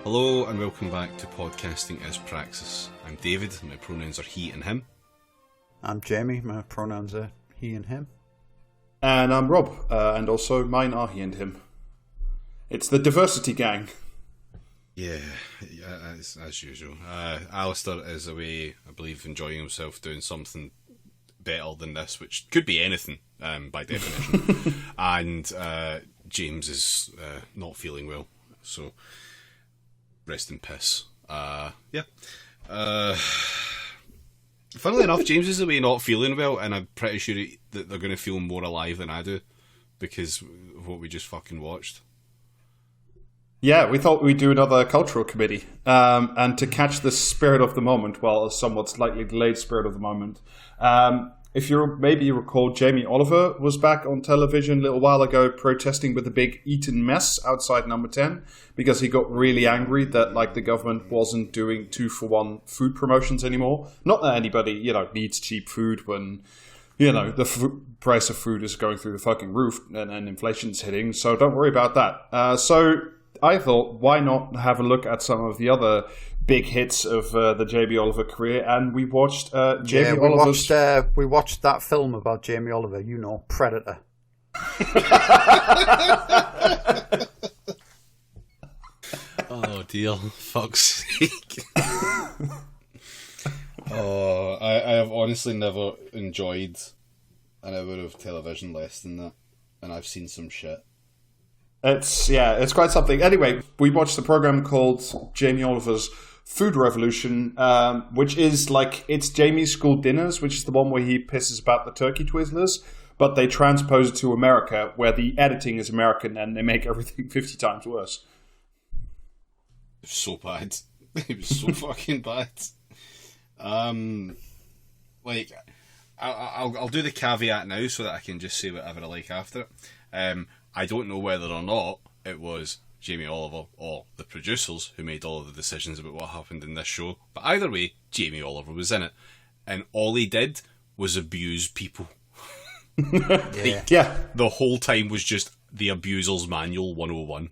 Hello and welcome back to Podcasting is Praxis. I'm David, my pronouns are he and him. I'm Jamie, my pronouns are he and him. And I'm Rob, and also mine are he and him. It's the diversity gang. Yeah, as usual. Alistair is away, I believe, enjoying himself doing something better than this, which could be anything, by definition. And James is not feeling well, so rest in piss. Funnily enough, James is away not feeling well, and I'm pretty sure that they're going to feel more alive than I do because of what we just fucking watched. Yeah, we thought we'd do another cultural committee, and to catch the spirit of the moment, well, a somewhat slightly delayed spirit of the moment. If you maybe recall, Jamie Oliver was back on television a little while ago protesting with a big Eton mess outside Number 10 because he got really angry that the government wasn't doing 2-for-1 food promotions anymore. Not that anybody, needs cheap food when, the price of food is going through the fucking roof and inflation's hitting. So don't worry about that. So I thought, why not have a look at some of the other big hits of the Jamie Oliver career, and we watched Jamie Oliver's... we watched that film about Jamie Oliver, Predator. Oh dear, fuck's sake. I have honestly never enjoyed an hour of television less than that, and I've seen some shit. It's quite something. Anyway, we watched a program called Jamie Oliver's Food Revolution, which is it's Jamie's School Dinners, which is the one where he pisses about the turkey Twizzlers, but they transpose it to America, where the editing is American and they make everything 50 times worse. So bad. It was so fucking bad. I'll do the caveat now so that I can just say whatever I like after it. I don't know whether or not it was Jamie Oliver or the producers who made all of the decisions about what happened in this show, but either way, Jamie Oliver was in it, and all he did was abuse people. Yeah. The whole time was just the Abuser's Manual 101.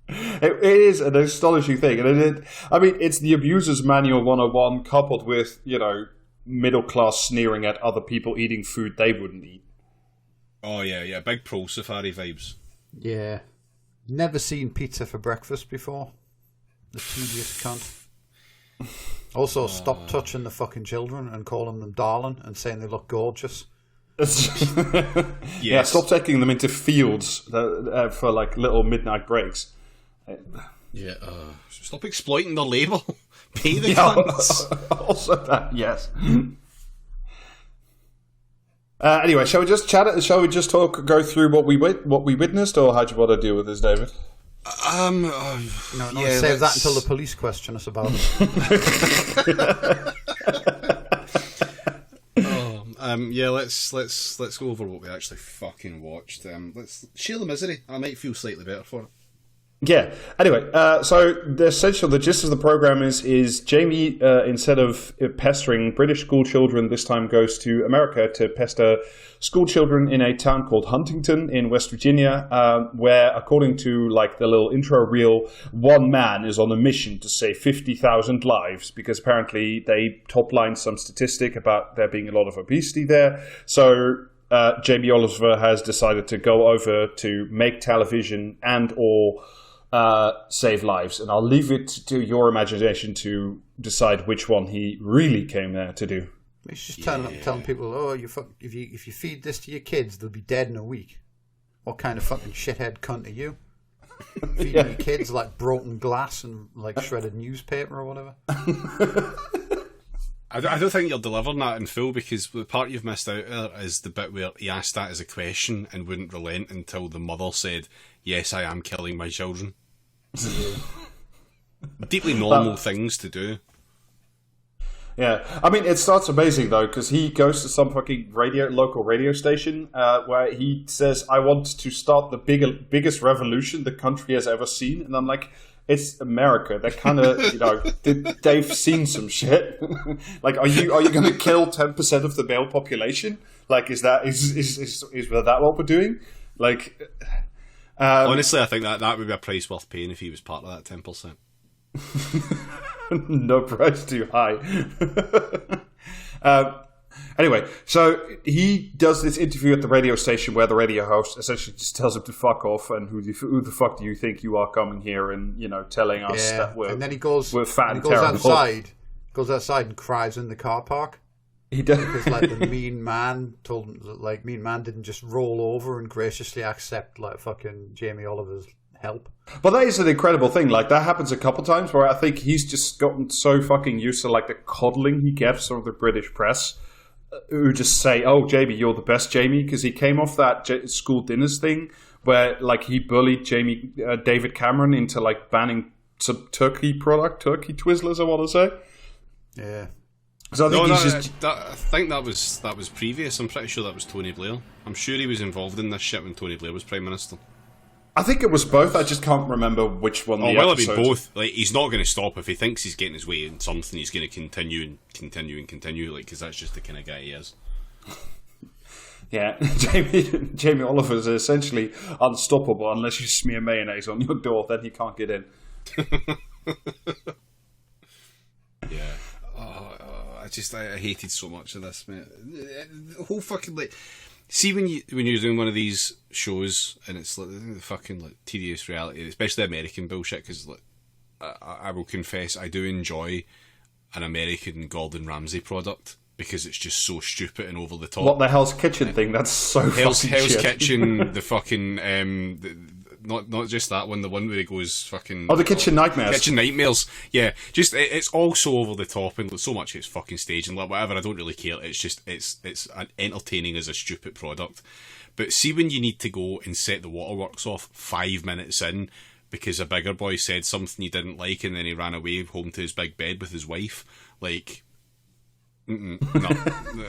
It is an astonishing thing, and it's the Abuser's Manual 101 coupled with, middle class sneering at other people eating food they wouldn't eat. Oh yeah, big pro safari vibes. Yeah. Never seen pizza for breakfast before. The tedious cunt. Also, stop touching the fucking children and calling them darling and saying they look gorgeous. Yes. Yeah, stop taking them into fields for little midnight breaks. Yeah, stop exploiting their labour. Pay the cunts. Also that, yes. Anyway, shall we just chat it? Shall we just go through what we witnessed, or how do you want to deal with this, David? No, save that until the police question us about it. Let's go over what we actually fucking watched. Let's share the misery. I might feel slightly better for it. Yeah. Anyway, so the gist of the program is Jamie, instead of pestering British school children, this time goes to America to pester school children in a town called Huntington in West Virginia, where, according to the little intro reel, one man is on a mission to save 50,000 lives because apparently they top-lined some statistic about there being a lot of obesity there. So Jamie Oliver has decided to go over to make television and/or save lives, and I'll leave it to your imagination to decide which one he really came there to do. He's just telling people, if you feed this to your kids, they'll be dead in a week. What kind of fucking shithead cunt are you? Feeding your kids broken glass and shredded newspaper or whatever. I don't think you're delivering that in full, because the part you've missed out there is the bit where he asked that as a question and wouldn't relent until the mother said, "Yes, I am killing my children." Deeply normal things to do. Yeah, it starts amazing though, because he goes to some fucking local radio station where he says, "I want to start the biggest revolution the country has ever seen," and I'm like, it's America. They're kind of, they've seen some shit. Are you going to kill 10% of the male population? Is that what we're doing? Honestly, I think that would be a price worth paying if he was part of that 10%. No price too high. Anyway, so he does this interview at the radio station where the radio host essentially just tells him to fuck off and who the fuck do you think you are coming here and, telling us that we're, and then he goes, we're fat and goes terrible. Goes outside and cries in the car park. He does. Because the mean man told him that mean man didn't just roll over and graciously accept fucking Jamie Oliver's help. But that is an incredible thing. That happens a couple times where I think he's just gotten so fucking used to the coddling he gets from the British press, who just say, "Oh, Jamie, you're the best, Jamie," because he came off that school dinners thing where he bullied David Cameron into banning some turkey Twizzlers, I want to say. Yeah. So I think I think that was previous. I'm pretty sure that was Tony Blair. I'm sure he was involved in this shit when Tony Blair was Prime Minister. I think it was both. I just can't remember which one. Well, it'll be both. He's not going to stop if he thinks he's getting his way in something. He's going to continue and continue and continue, because that's just the kind of guy he is. Yeah, Jamie Oliver is essentially unstoppable unless you smear mayonnaise on your door. Then he can't get in. Yeah. I hated so much of this, mate. The whole fucking see when you're doing one of these shows and it's the fucking tedious reality, especially American bullshit. Because I will confess, I do enjoy an American Gordon Ramsay product because it's just so stupid and over the top. What the Hell's Kitchen thing? That's so Hell's shit. Kitchen, the fucking not just that one, the one where he goes fucking... Oh, the Kitchen Nightmares. Kitchen Nightmares, yeah. Just, it's all so over the top and so much it's fucking staged and whatever, I don't really care. It's just, it's entertaining as a stupid product. But see when you need to go and set the waterworks off 5 minutes in because a bigger boy said something you didn't like and then he ran away home to his big bed with his wife, no,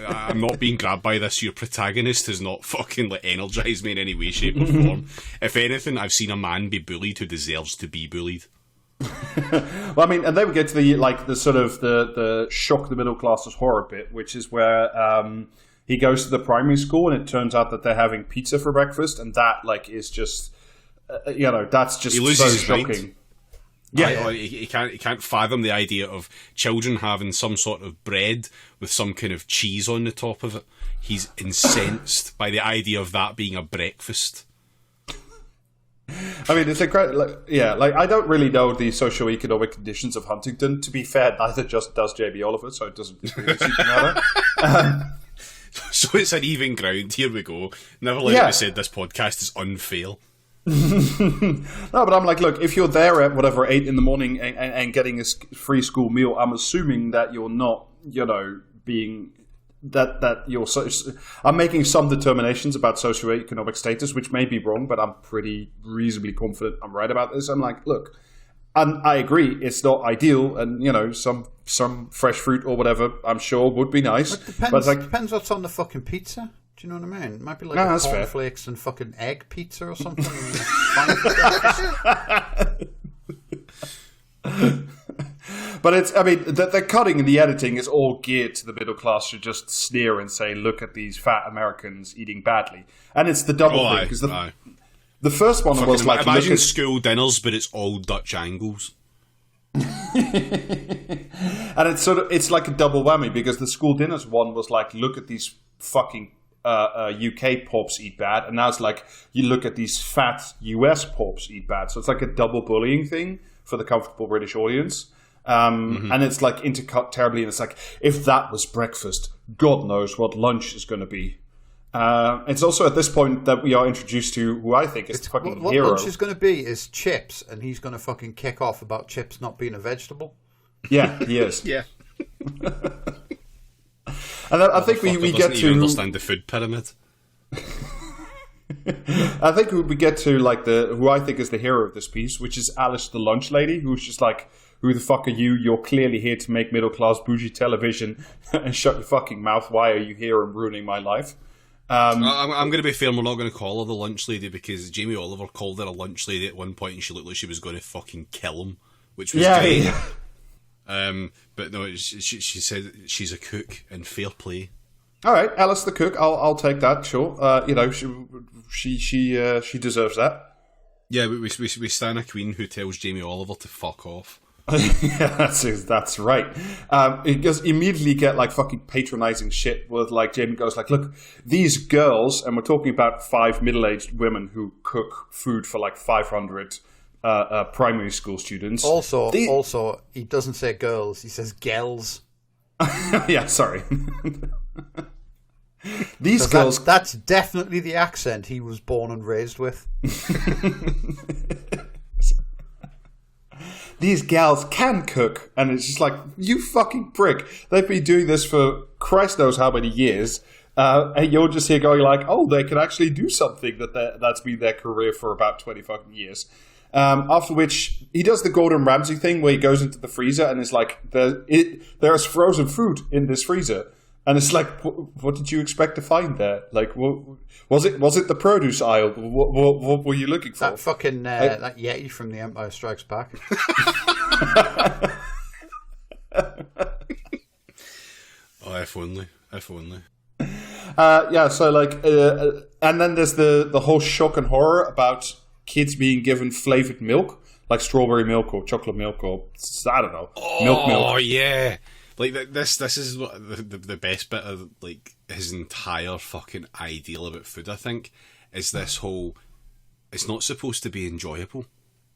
I'm not being grabbed by this. Your protagonist has not fucking energised me in any way, shape or form. If anything, I've seen a man be bullied who deserves to be bullied. Well, I mean, and then we get to the sort of the shock the middle classes horror bit, which is where he goes to the primary school and it turns out that they're having pizza for breakfast, and that is just that's just he loses so his shocking. Mind. Yeah, he can't fathom the idea of children having some sort of bread with some kind of cheese on the top of it. He's incensed by the idea of that being a breakfast. I mean, it's incredible. I don't really know the socio-economic conditions of Huntington. To be fair, neither just does Jamie Oliver, so it doesn't really matter. So it's an even ground. Here we go. Never let it be said this podcast is unfair. No, but I'm look, if you're there at 8 in the morning and getting a free school meal, I'm assuming that you're not, being that you're. I'm making some determinations about socioeconomic status, which may be wrong, but I'm pretty reasonably confident I'm right about this. I'm look, and I agree, it's not ideal, and some fresh fruit or whatever, I'm sure would be nice. It depends. But depends what's on the fucking pizza. Do you know what I mean? It might be a cornflakes and fucking egg pizza or something. But the cutting and the editing is all geared to the middle class to just sneer and say, look at these fat Americans eating badly. And it's the double thing. Because the first one was imagine school dinners, but it's all Dutch angles. And it's like a double whammy, because the school dinners one was look at these fucking UK pops eat bad, and now it's you look at these fat US pops eat bad. So it's a double bullying thing for the comfortable British audience. And it's intercut terribly, and it's if that was breakfast, God knows what lunch is going to be. It's also at this point that we are introduced to who I think is the fucking hero. What lunch is going to be is chips, and he's going to fucking kick off about chips not being a vegetable. Yeah, he is. Yeah. And I think we get to understand the food pyramid. I think we get to who I think is the hero of this piece, which is Alice the lunch lady, who's just who the fuck are you? You're clearly here to make middle class bougie television, and shut your fucking mouth. Why are you here and ruining my life? I'm going to be fair. We're not going to call her the lunch lady, because Jamie Oliver called her a lunch lady at one point, and she looked like she was going to fucking kill him, which was great. Yeah. But no, she said she's a cook, and fair play. All right, Alice the cook. I'll take that. Sure. She deserves that. Yeah, we stand a queen who tells Jamie Oliver to fuck off. Yeah, that's right. It does immediately get like fucking patronizing shit with like Jamie goes like, look, these girls, and we're talking about 5 middle-aged women who cook food for like 500 primary school students. Also, he doesn't say girls, he says gels. Yeah, sorry. These girls... That's definitely the accent he was born and raised with. These gals can cook. And it's just like, you fucking prick. They've been doing this for Christ knows how many years. And you're just here going like, oh, they can actually do something that's been their career for about 20 fucking years. After which, he does the Gordon Ramsay thing where he goes into the freezer and is like, there's frozen food in this freezer. And it's like, what did you expect to find there? Like, was it the produce aisle? What were you looking for? That fucking that Yeti from The Empire Strikes Back. Oh, if only. Yeah, so like, and then there's the whole shock and horror about kids being given flavored milk, like strawberry milk or chocolate milk or I don't know, milk. Oh yeah. Like, this is what the best bit of, like, his entire fucking ideal about food, I think, is this whole, it's not supposed to be enjoyable.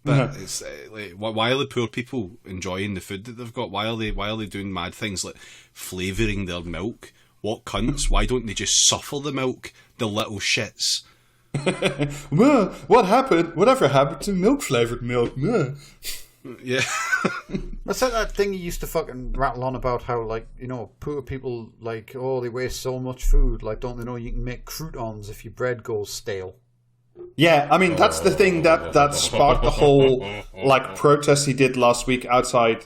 But it's, like, why are the poor people enjoying the food that they've got? Why are they doing mad things like flavouring their milk? What cunts? Why don't they just suffer the milk, the little shits? Well, what happened? Whatever happened to milk-flavoured milk? Yeah. That's like that thing you used to fucking rattle on about how, like, you know, poor people, like, oh, they waste so much food. Like, don't they know you can make croutons if your bread goes stale? Yeah, I mean, that's the thing that sparked the whole, like, protest he did last week outside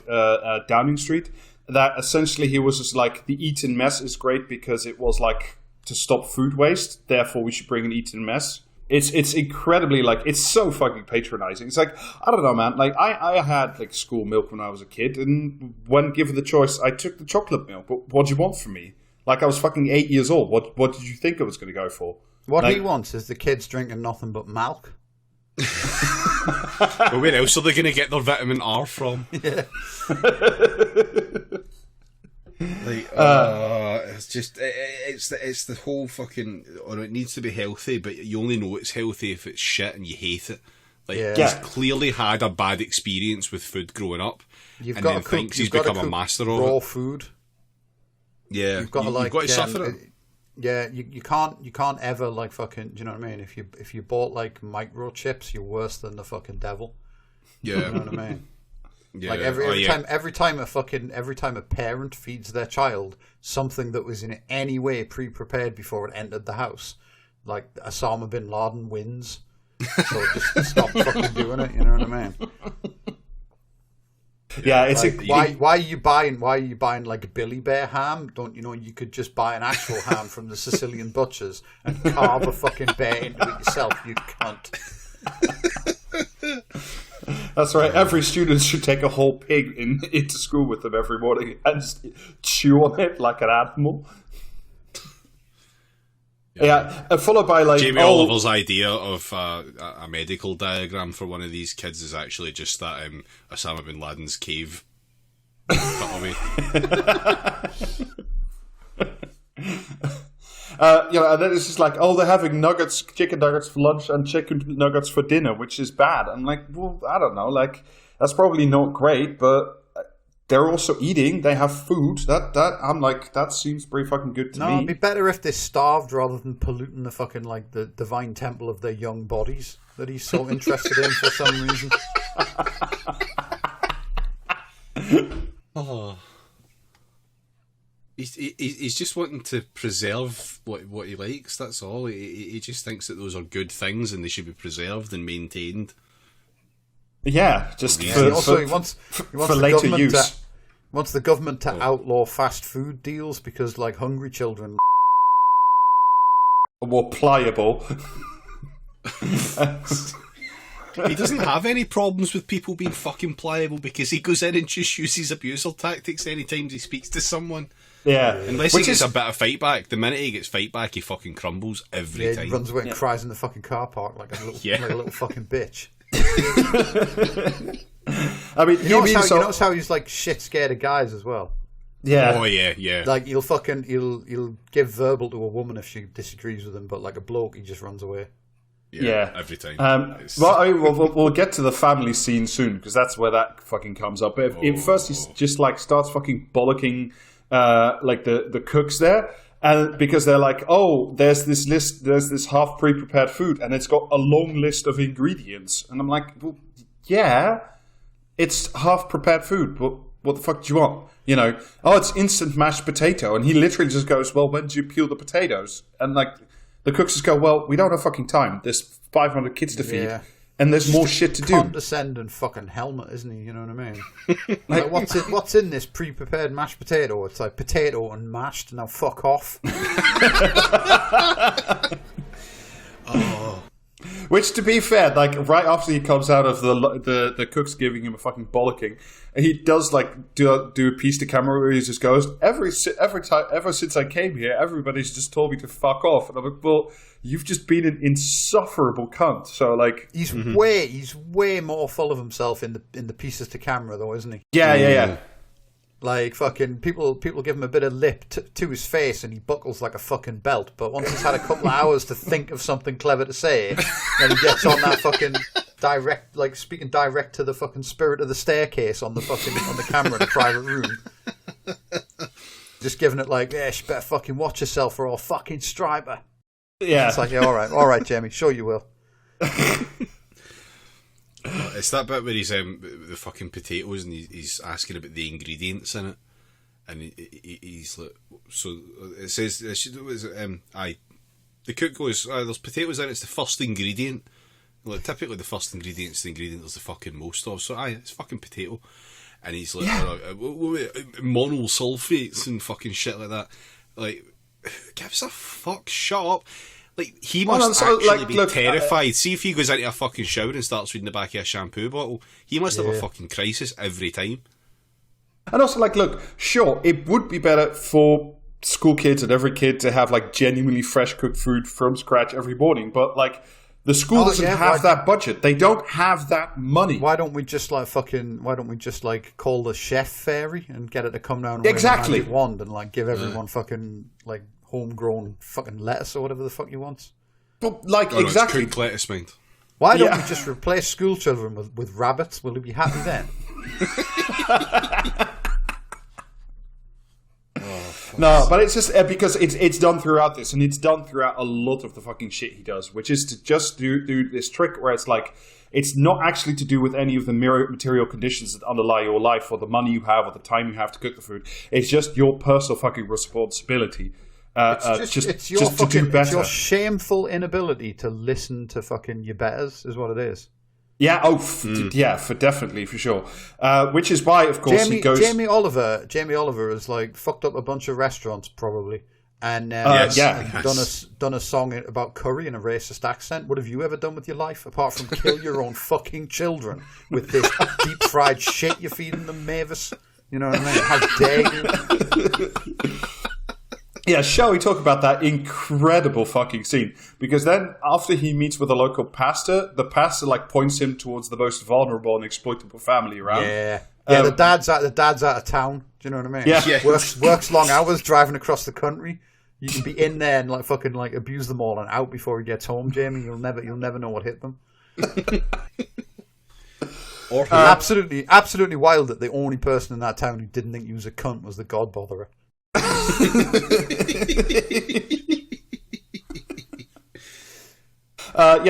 Downing Street. That essentially he was just like, the Eton mess is great because it was, like, to stop food waste. Therefore, we should bring an Eton mess. It's incredibly, like, it's so fucking patronizing. It's like, I don't know, man. Like, I had, like, school milk when I was a kid, and when given the choice, I took the chocolate milk. But what do you want from me? Like, I was fucking 8 years old. What did you think I was going to go for? What like, he wants is the kids drinking nothing but milk. Well, where else are they going to get their vitamin R from? Yeah. Like, it's just it's the whole fucking, or it needs to be healthy, but you only know it's healthy if it's shit and you hate it. Like, he's clearly had a bad experience with food growing up, thinks he's become a master of raw it. Food. Yeah, you've got to suffer it. Yeah, you can't ever, like, fucking, do you know what I mean? If you bought, like, microchips, you're worse than the fucking devil. Yeah, you know what I mean? Yeah. Like every time a parent feeds their child something that was in any way pre-prepared before it entered the house, like Osama bin Laden wins. So just stop fucking doing it. You know what I mean? Yeah, it's like, why are you buying like Billy Bear ham? Don't you know you could just buy an actual ham from the Sicilian butchers and carve a fucking bear into it yourself, you cunt. That's right. Every student should take a whole pig into school with them every morning and just chew on it like an animal. Yeah, followed by like Jamie Oliver's idea of a medical diagram for one of these kids is actually just that Osama bin Laden's cave. And then it's just like, oh, they're having chicken nuggets for lunch and chicken nuggets for dinner, which is bad. I'm like, well, I don't know. Like, that's probably not great, but they're also eating. They have food. I'm like, that seems pretty fucking good to me. No, it'd be better if they starved rather than polluting the fucking, like, the divine temple of their young bodies that he's so interested in for some reason. Oh. He's just wanting to preserve what he likes, that's all. He just thinks that those are good things and they should be preserved and maintained. Yeah, just he wants for later use. He wants the government to outlaw fast food deals because, like, hungry children are more pliable. He doesn't have any problems with people being fucking pliable because he goes in and just uses abuser tactics anytime he speaks to someone. Yeah. Unless he gets a bit of fight back. The minute he gets fight back, he fucking crumbles every time. He runs away and cries in the fucking car park like a little fucking bitch. I mean, you notice how he's like shit scared of guys as well. Yeah. Oh yeah. Like he'll give verbal to a woman if she disagrees with him, but like a bloke, he just runs away. Yeah. Every time. Well, I mean, we'll get to the family scene soon because that's where that fucking comes up. But first, he just like starts fucking bollocking like the cooks there, and because they're like, oh, there's this list, there's this half pre-prepared food, and it's got a long list of ingredients, and I'm like, well, yeah, it's half prepared food, but what the fuck do you want? You know, oh, it's instant mashed potato, and he literally just goes, well, when do you peel the potatoes? And like the cooks just go, well, we don't have fucking time. There's 500 kids to feed, and there's more shit to do. Condescending fucking helmet, isn't he? You know what I mean? Like, what's in this pre-prepared mashed potato? It's like potato and mashed. Now fuck off. Oh. Which, to be fair, like right after he comes out of the cooks giving him a fucking bollocking, he does like do a piece to camera where he just goes, ever since I came here, everybody's just told me to fuck off, and I'm like, well, you've just been an insufferable cunt. So like, he's way more full of himself in the pieces to camera though, isn't he? Yeah. Like, fucking people give him a bit of lip to his face and he buckles like a fucking belt. But once he's had a couple of hours to think of something clever to say, then he gets on that fucking direct, like speaking direct to the fucking spirit of the staircase on the camera in a private room. Just giving it like, yeah, you better fucking watch yourself or I'll fucking stripe her. Yeah. It's like, yeah, all right, Jamie, sure you will. It's that bit where he's the fucking potatoes and he's asking about the ingredients in it, and he's like, so it says, the cook goes, there's potatoes in it, it's the first ingredient. Like, typically the first ingredient's the ingredient there's the fucking most of, so it's fucking potato. And he's like, monosulfates and fucking shit like that. Like, gives a fuck, shut up. Like, he must be terrified. See if he goes into a fucking shower and starts reading the back of a shampoo bottle. He must have a fucking crisis every time. And also, like, look, sure, it would be better for school kids and every kid to have, like, genuinely fresh cooked food from scratch every morning. But, like, the school doesn't have that budget. They don't have that money. Why don't we just, like, call the chef fairy and get it to come down and wave a magic wand and, like, give everyone fucking, like, homegrown fucking lettuce or whatever the fuck you want. But like exactly, cooked lettuce, mind. Why don't we just replace school children with rabbits? Will you be happy then? No, but it's just because it's done throughout this, and it's done throughout a lot of the fucking shit he does, which is to just do this trick where it's like, it's not actually to do with any of the material conditions that underlie your life or the money you have or the time you have to cook the food. It's just your personal fucking responsibility. It's your shameful inability to listen to fucking your betters is what it is. Yeah, definitely, for sure. Which is why, of course, he goes... Jamie Oliver has like fucked up a bunch of restaurants probably, and done a song about curry in a racist accent. What have you ever done with your life apart from kill your own fucking children with this deep fried shit you're feeding them, Mavis? You know what I mean? How dare you? Yeah, shall we talk about that incredible fucking scene? Because then, after he meets with a local pastor, the pastor like points him towards the most vulnerable and exploitable family around. The dad's out of town. Do you know what I mean? Yeah. Works long hours driving across the country. You can be in there and like fucking like abuse them all and out before he gets home, Jamie. You'll never know what hit them. Absolutely wild that the only person in that town who didn't think he was a cunt was the God botherer.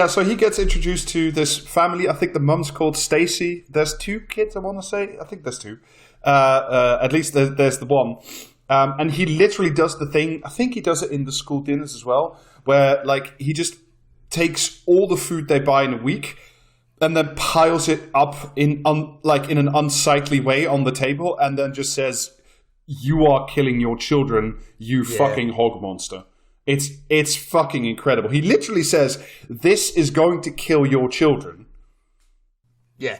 So he gets introduced to this family. I think the mum's called Stacy. There's 2 kids, I want to say. I think there's 2. At least there's the one. And he literally does the thing. I think he does it in the school dinners as well, where like he just takes all the food they buy in a week and then piles it up in an unsightly way on the table, and then just says, "You are killing your children, you fucking hog monster." It's fucking incredible. He literally says, "This is going to kill your children." Yeah.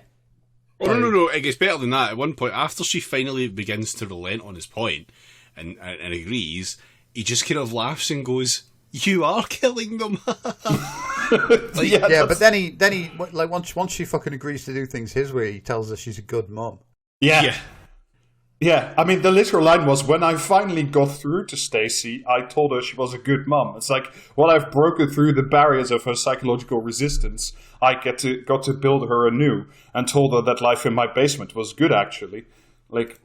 Oh, no. It gets better than that. At one point, after she finally begins to relent on his point and agrees, he just kind of laughs and goes, "You are killing them." Yeah, but then he like once she fucking agrees to do things his way, he tells her she's a good mum. Yeah. I mean, the literal line was, when I finally got through to Stacey, I told her she was a good mum. It's like, well, I've broken through the barriers of her psychological resistance. I got to build her anew and told her that life in my basement was good, actually. Like,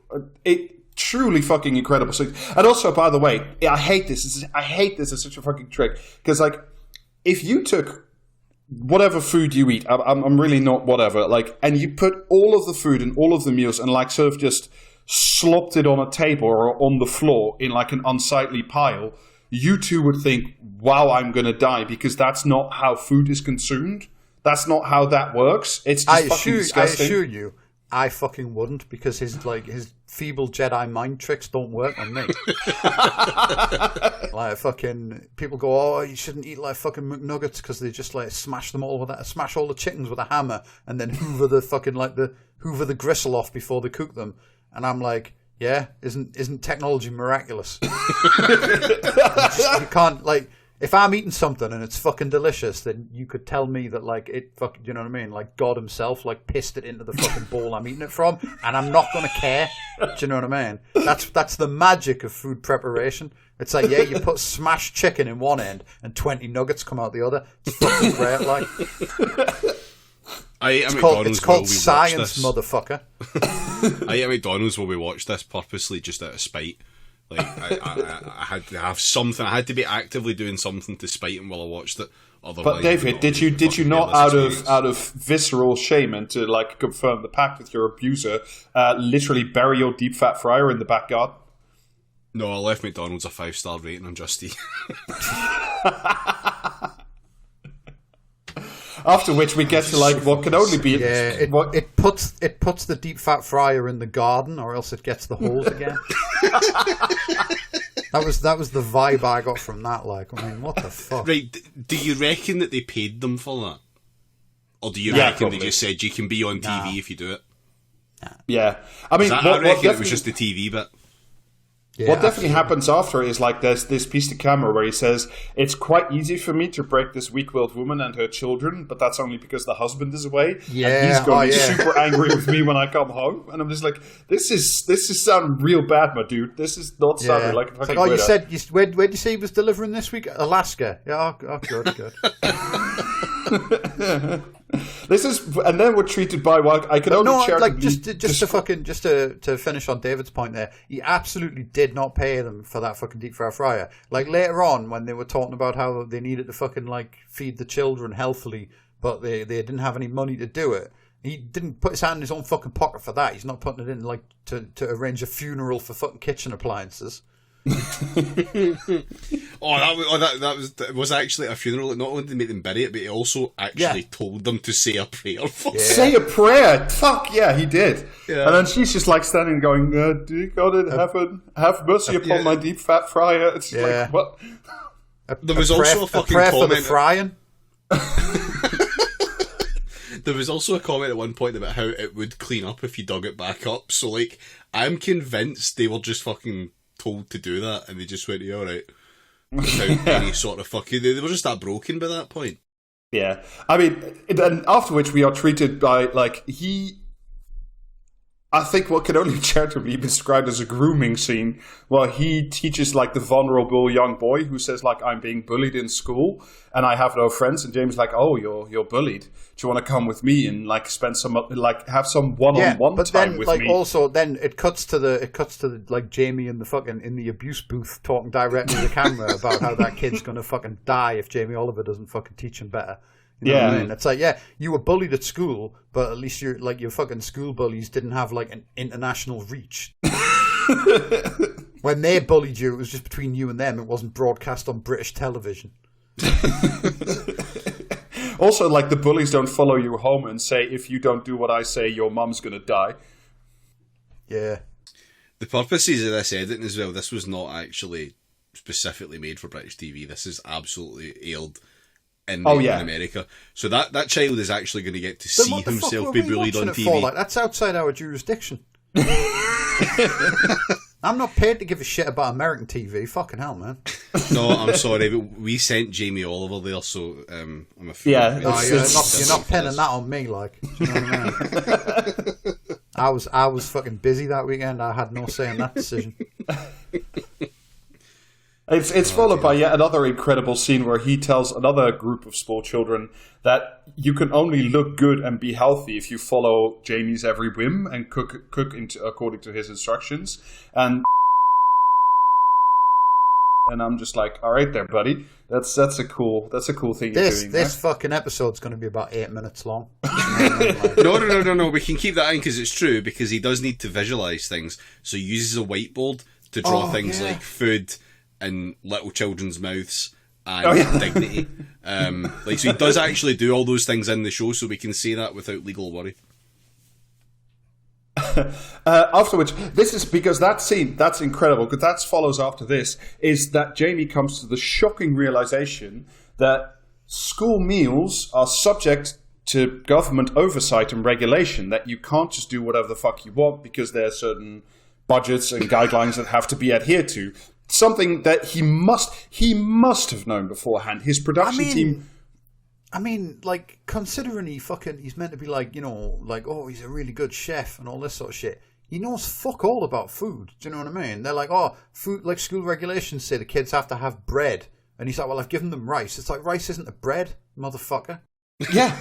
it truly fucking incredible. And also, by the way, I hate this. I hate this as such a fucking trick. Because, like, if you took whatever food you eat, I'm really not whatever, like, and you put all of the food and all of the meals and, like, sort of just slopped it on a table or on the floor in like an unsightly pile, you too would think, wow, I'm going to die, because that's not how food is consumed. That's not how that works. It's just fucking disgusting. I assure you, I fucking wouldn't, because his feeble Jedi mind tricks don't work on me. Like fucking people go, oh, you shouldn't eat like fucking McNuggets because they just like smash all the chickens with a hammer and then hoover the gristle off before they cook them. And I'm like, yeah, isn't technology miraculous? You can't, like, if I'm eating something and it's fucking delicious, then you could tell me that, like, it fucking, you know what I mean? Like, God himself, like, pissed it into the fucking bowl I'm eating it from, and I'm not gonna care. Do you know what I mean? That's the magic of food preparation. It's like, yeah, you put smashed chicken in one end and 20 nuggets come out the other. It's fucking great, like. It's called science, motherfucker. I ate at McDonald's while we watched this purposely just out of spite. Like, I had to have something. I had to be actively doing something to spite him while I watched it. Otherwise, but David, did you not out of visceral shame and to like confirm the pact with your abuser, literally bury your deep fat fryer in the back garden? No, I left McDonald's a 5-star rating on Just Eat. After which we get to like what can only be it puts the deep fat fryer in the garden, or else it gets the holes again. That was the vibe I got from that. Like, I mean, what the fuck? Right? Do you reckon that they paid them for that, or do you reckon probably. they just said you can be on TV if you do it? Yeah, I mean, I reckon it was just the TV bit. Yeah, what definitely happens after is like there's this piece to camera where he says, it's quite easy for me to break this weak-willed woman and her children, but that's only because the husband is away. Yeah, and he's going to be super angry with me when I come home. And I'm just like, this is sounding real bad, my dude. This is not sounding like a fucking like, you said, where'd you say he was delivering this week? Alaska. Yeah, good. This is, and then we're treated by what I can only charitably... just to finish on David's point there, he absolutely did not pay them for that fucking deep fryer. Like later on, when they were talking about how they needed to fucking like feed the children healthily, but they didn't have any money to do it. He didn't put his hand in his own fucking pocket for that. He's not putting it in like to arrange a funeral for fucking kitchen appliances. That was actually a funeral. Not only did he make them bury it, but he also actually told them to say a prayer for it. Say a prayer? Fuck yeah, he did. Yeah. And then she's just like standing going, dear God in heaven, have mercy upon my deep fat fryer. It's like, what? There was also a fucking prayer comment for the frying. There was also a comment at one point about how it would clean up if you dug it back up. So like, I'm convinced they were just fucking told to do that, and they just went, yeah, alright, without any sort of fucking... They were just that broken by that point. Yeah. I mean, and after which we are treated by, like, I think what can only charitably be described as a grooming scene, where he teaches, like, the vulnerable young boy who says, like, I'm being bullied in school, and I have no friends, and James is like, oh, you're bullied. Do you want to come with me and, like, spend some, like, have some one-on-one time with me? But then, also, then it cuts to the, like, Jamie in the abuse booth talking directly to the camera about how that kid's going to fucking die if Jamie Oliver doesn't fucking teach him better. You know what I mean? It's like, yeah, you were bullied at school, but at least your fucking school bullies didn't have like an international reach. When they bullied you, it was just between you and them. It wasn't broadcast on British television. Also, like, the bullies don't follow you home and say, if you don't do what I say, your mum's gonna die. Yeah. The purposes of this editing as well, this was not actually specifically made for British TV. This is absolutely aired in America. So that child is actually going to get to see himself be bullied on TV. Like, that's outside our jurisdiction. I'm not paid to give a shit about American TV. Fucking hell, man. No, I'm sorry, but we sent Jamie Oliver there, so I'm afraid. Yeah, you're not pinning that on me, like. Do you know what I mean? I was fucking busy that weekend. I had no say in that decision. It's followed by yet another incredible scene where he tells another group of small children that you can only look good and be healthy if you follow Jamie's every whim and cook according to his instructions. And I'm just like, all right, there, buddy. That's a cool thing you're doing. This fucking episode's going to be about 8 minutes long. No. We can keep that in because it's true. Because he does need to visualize things, so he uses a whiteboard to draw things like food and little children's mouths and dignity. So he does actually do all those things in the show, so we can say that without legal worry. After which, this is because that scene, that's incredible, because that follows after this, is that Jamie comes to the shocking realization that school meals are subject to government oversight and regulation, that you can't just do whatever the fuck you want because there are certain budgets and guidelines that have to be adhered to. Something that he must have known beforehand. His production team... I mean, like, considering he's meant to be like, oh, he's a really good chef and all this sort of shit. He knows fuck all about food. Do you know what I mean? They're like, oh, food, like school regulations say the kids have to have bread. And he's like, well, I've given them rice. It's like, rice isn't a bread, motherfucker. Yeah.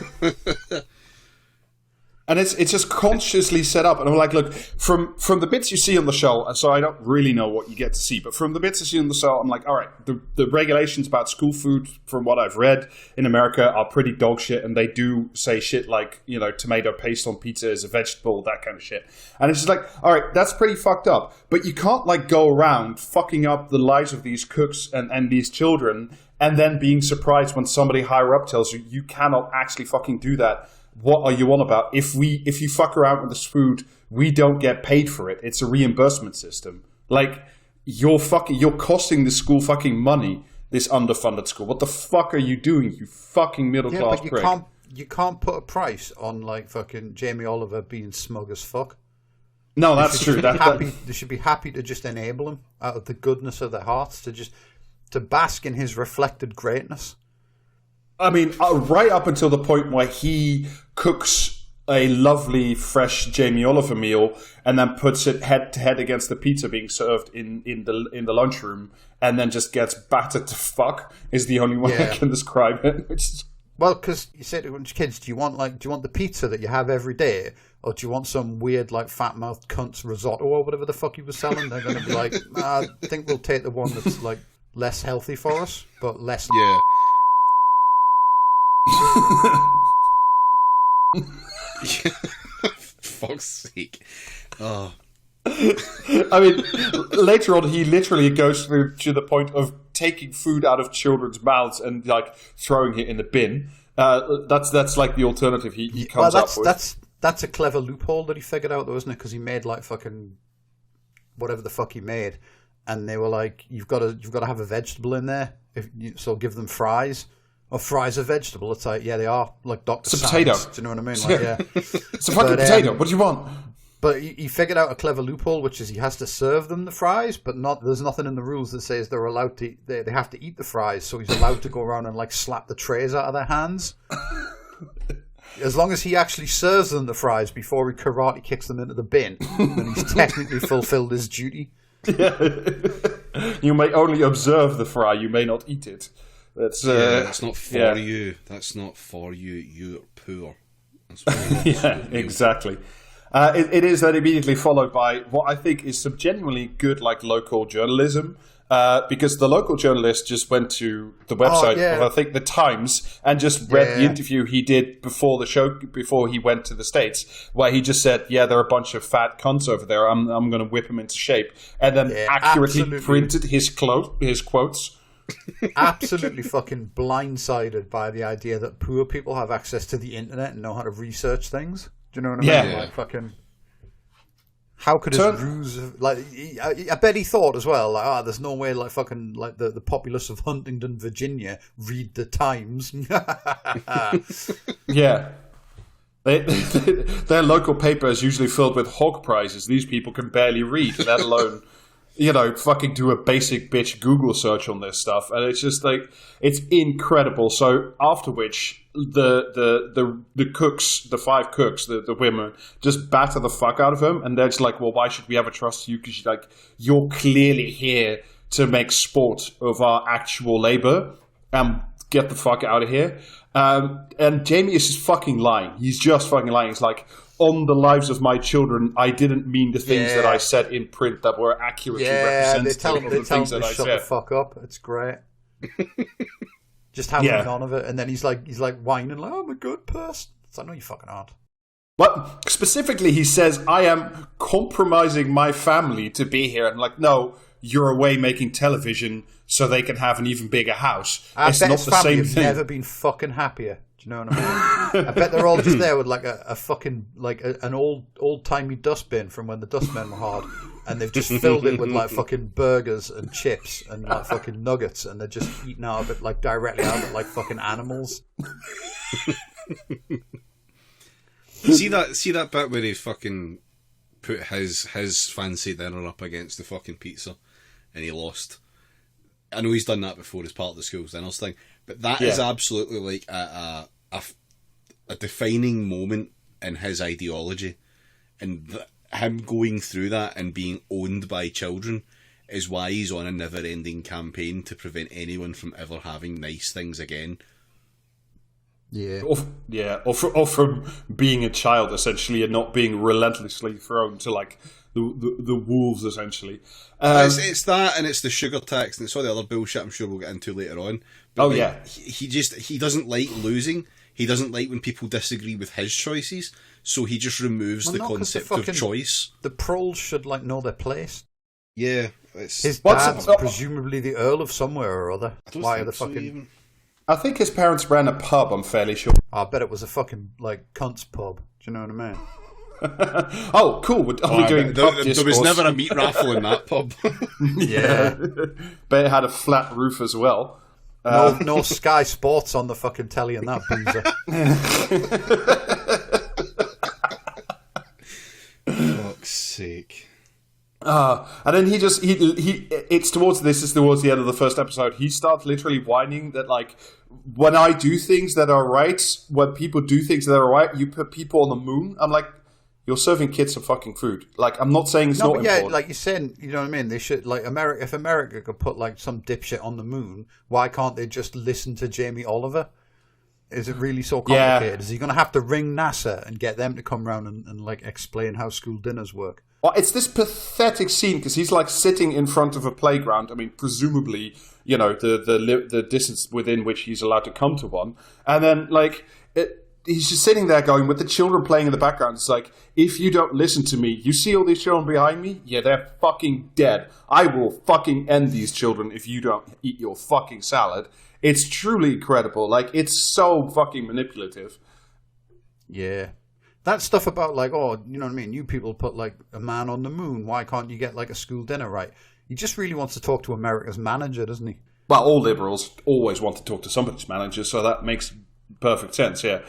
And it's just consciously set up. And I'm like, look, from the bits you see on the show, so I don't really know what you get to see, but from the bits you see on the show, I'm like, all right, the regulations about school food, from what I've read in America, are pretty dog shit. And they do say shit like, tomato paste on pizza is a vegetable, that kind of shit. And it's just like, all right, that's pretty fucked up. But you can't like go around fucking up the lives of these cooks and these children and then being surprised when somebody higher up tells you you cannot actually fucking do that. What are you on about? If you fuck around with this food, we don't get paid for it. It's a reimbursement system. Like, you're costing the school fucking money, this underfunded school. What the fuck are you doing, you fucking middle class prick? You can't put a price on like fucking Jamie Oliver being smug as fuck. No, that's true. They should be happy to just enable him out of the goodness of their hearts to bask in his reflected greatness. I mean, right up until the point where he cooks a lovely, fresh Jamie Oliver meal and then puts it head to head against the pizza being served in the lunchroom, and then just gets battered to fuck, is the only way I can describe it. Well, because you say to kids, do you want the pizza that you have every day, or do you want some weird like fat mouthed cunt's risotto or whatever the fuck he was selling? They're going to be like, I think we'll take the one that's like less healthy for us, but less. Yeah. Fuck's sake. Oh. I mean, later on, he literally goes through to the point of taking food out of children's mouths and like throwing it in the bin. That's like the alternative he comes up with. That's a clever loophole that he figured out, though, isn't it? Because he made like fucking whatever the fuck he made, and they were like, "You've got to have a vegetable in there, so give them fries." Or fries are vegetable. It's like, yeah, they are like Dr. It's a Science. potato. Do you know what I mean? Like, yeah. It's a fucking potato. What do you want? But he figured out a clever loophole, which is he has to serve them the fries, but there's nothing in the rules that says they're allowed to. They have to eat the fries, so he's allowed to go around and like slap the trays out of their hands. As long as he actually serves them the fries before he karate kicks them into the bin, then he's technically fulfilled his duty. Yeah. You may only observe the fry. You may not eat it. That's not for you. That's not for you. You're poor. That's what exactly. It is then immediately followed by what I think is some genuinely good, like, local journalism. Because the local journalist just went to the website of, I think, the Times, and just read the interview he did before the show, before he went to the States, where he just said, "Yeah, there are a bunch of fat cunts over there. I'm going to whip them into shape," and then accurately printed his quotes. Absolutely fucking blindsided by the idea that poor people have access to the internet and know how to research things. Do you know what I mean? Like, fucking, how could his ruse like? I bet he thought as well, like, there's no way, like, fucking, like the populace of Huntington, Virginia, read the Times. Yeah. Their local paper is usually filled with hog prizes. These people can barely read, let alone fucking do a basic bitch Google search on this stuff, and it's just like it's incredible. So after which the cooks, the 5 cooks, the women, just batter the fuck out of him, and they're just like, well, why should we ever trust you? Because you're clearly here to make sport of our actual labor, and get the fuck out of here. And Jamie is just fucking lying. He's just fucking lying. He's like, on the lives of my children, I didn't mean the things that I said in print that were accurately representative of the things that I said. Shut the fuck up. It's great. Just having none of it, and then he's like whining like, I'm a good person. It's like, no, you fucking aren't. But specifically, he says, I am compromising my family to be here. And like, no, you're away making television so they can have an even bigger house. It's not the same thing. Never been fucking happier. Do you know what I mean? I bet they're all just there with like a fucking like an old timey dustbin from when the dustmen were hard, and they've just filled it with like fucking burgers and chips and like fucking nuggets, and they're just eating out of it like directly out of it like fucking animals. See that bit where he fucking put his fancy dinner up against the fucking pizza, and he lost. I know he's done that before as part of the school's dinners thing, but that is absolutely like a defining moment in his ideology, and him going through that and being owned by children is why he's on a never-ending campaign to prevent anyone from ever having nice things again. Yeah, or from being a child essentially, and not being relentlessly thrown to like the wolves essentially. It's that, and it's the sugar tax, and it's all the other bullshit I'm sure we'll get into later on. But he doesn't like losing. He doesn't like when people disagree with his choices, so he just removes the concept of choice. The proles should like know their place. Yeah, his dad's presumably the Earl of somewhere or other. Why are the fucking? I think his parents ran a pub, I'm fairly sure. I bet it was a fucking, like, cunt's pub. Do you know what I mean? Oh, cool. Are we doing pub discourse? There was never a meat raffle in that pub. Yeah. But it had a flat roof as well. No Sky Sports on the fucking telly in that boozer. Fuck's sake. And then it's towards the end of the first episode, he starts literally whining that like, when I do things that are right, when people do things that are right, you put people on the moon. I'm like, you're serving kids some fucking food. Like, I'm not saying it's not important. Yeah, like you're saying, you know what I mean? They should, like, if America could put like some dipshit on the moon, why can't they just listen to Jamie Oliver? Is it really so complicated? Yeah. Is he going to have to ring NASA and get them to come around and like explain how school dinners work? Well, it's this pathetic scene because he's like sitting in front of a playground. I mean, presumably, you know, the distance within which he's allowed to come to one. And then like he's just sitting there going with the children playing in the background. It's like, if you don't listen to me, you see all these children behind me? Yeah, they're fucking dead. I will fucking end these children if you don't eat your fucking salad. It's truly incredible. Like, it's so fucking manipulative. Yeah. That stuff about, like, oh, you know what I mean? You people put, like, a man on the moon. Why can't you get, like, a school dinner right? He just really wants to talk to America's manager, doesn't he? Well, all liberals always want to talk to somebody's manager, so that makes perfect sense, yeah.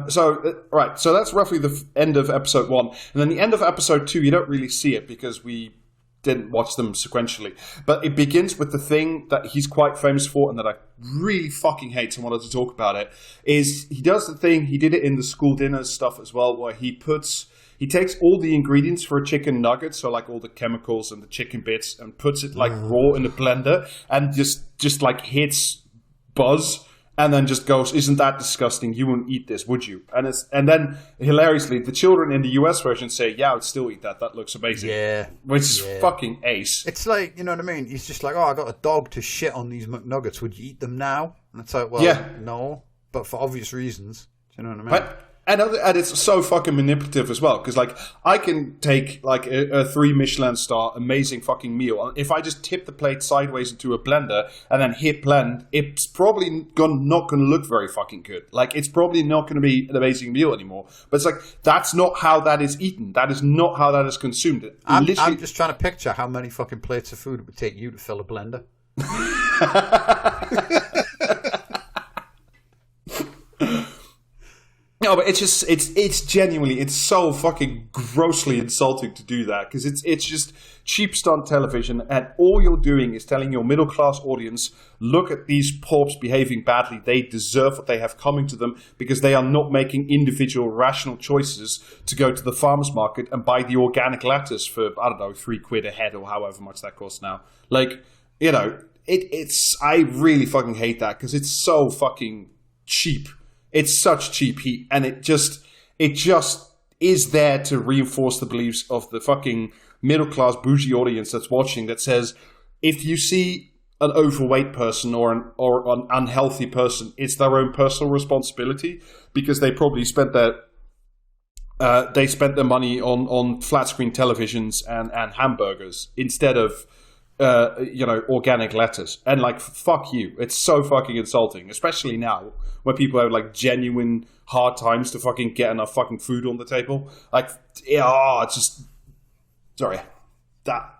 So that's roughly the end of episode 1. And then the end of episode 2, you don't really see it because we didn't watch them sequentially. But it begins with the thing that he's quite famous for and that I really fucking hate and wanted to talk about it, is he does the thing, he did it in the school dinner stuff as well, where he takes all the ingredients for a chicken nugget, so like all the chemicals and the chicken bits, and puts it like raw in the blender and just like hits buzz. And then just goes, isn't that disgusting? You wouldn't eat this, would you? And then, hilariously, the children in the US version say, yeah, I would still eat that. That looks amazing. Yeah. Which is fucking ace. It's like, you know what I mean? He's just like, oh, I got a dog to shit on these McNuggets. Would you eat them now? And it's like, well, no. But for obvious reasons. Do you know what I mean? And it's so fucking manipulative as well, because like I can take like a 3 Michelin star amazing fucking meal. If I just tip the plate sideways into a blender and then hit blend, it's probably not going to look very fucking good. Like it's probably not going to be an amazing meal anymore. But it's like that's not how that is eaten. That is not how that is consumed. I'm just trying to picture how many fucking plates of food it would take you to fill a blender. No, but it's genuinely, it's so fucking grossly insulting to do that, because it's just cheap stunt television, and all you're doing is telling your middle class audience, look at these porps behaving badly. They deserve what they have coming to them because they are not making individual rational choices to go to the farmer's market and buy the organic lettuce for, I don't know, £3 a head or however much that costs now. Like, you know, it's I really fucking hate that because it's so fucking cheap. It's such cheap heat, and it just is there to reinforce the beliefs of the fucking middle-class bougie audience that's watching, that says, if you see an overweight person or an unhealthy person, it's their own personal responsibility because they probably spent their money on flat-screen televisions and hamburgers instead of organic lettuce. And like, fuck you. It's so fucking insulting, especially now when people have like genuine hard times to fucking get enough fucking food on the table. Like, it's just, sorry, that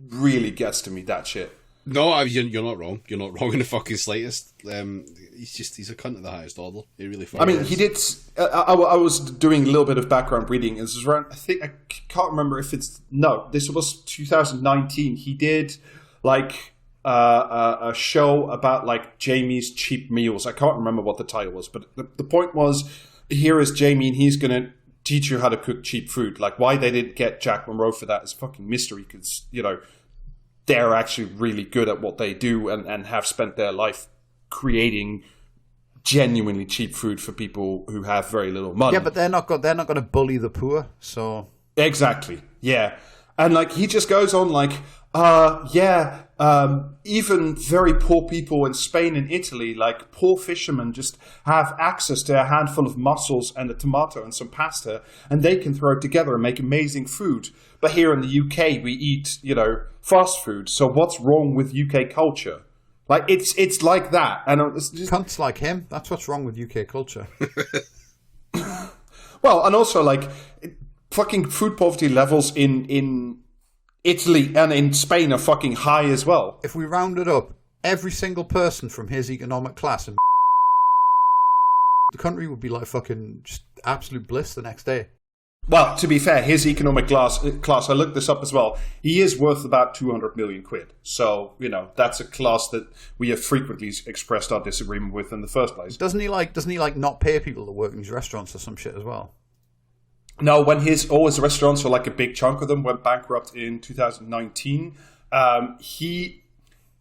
really gets to me, that shit. No, you're not wrong. You're not wrong in the fucking slightest. He's a cunt of the highest order. He really fucking is. He did. I was doing a little bit of background reading. This was around, I can't remember if it's, no, this was 2019. He did like a show about like Jamie's cheap meals. I can't remember what the title was, but the point was, here is Jamie and he's going to teach you how to cook cheap food. Like, why they didn't get Jack Monroe for that is a fucking mystery, because, you know, they're actually really good at what they do and have spent their life creating genuinely cheap food for people who have very little money. Yeah, but they're not going to bully the poor. So exactly, yeah. And like, he just goes on like, even very poor people in Spain and Italy, like poor fishermen, just have access to a handful of mussels and a tomato and some pasta, and they can throw it together and make amazing food. But here in the UK, we eat, fast food. So what's wrong with UK culture? Like, it's like that. And it's just... cunts like him. That's what's wrong with UK culture. Well, and also like, fucking food poverty levels in Italy and in Spain are fucking high as well. If we rounded up every single person from his economic class, and the country would be like fucking just absolute bliss the next day. Well, to be fair, his economic class, I looked this up as well, he is worth about 200 million quid. So, that's a class that we have frequently expressed our disagreement with in the first place. Doesn't he not pay people to work in his restaurants or some shit as well? No, when his restaurants, or like a big chunk of them, went bankrupt in 2019, the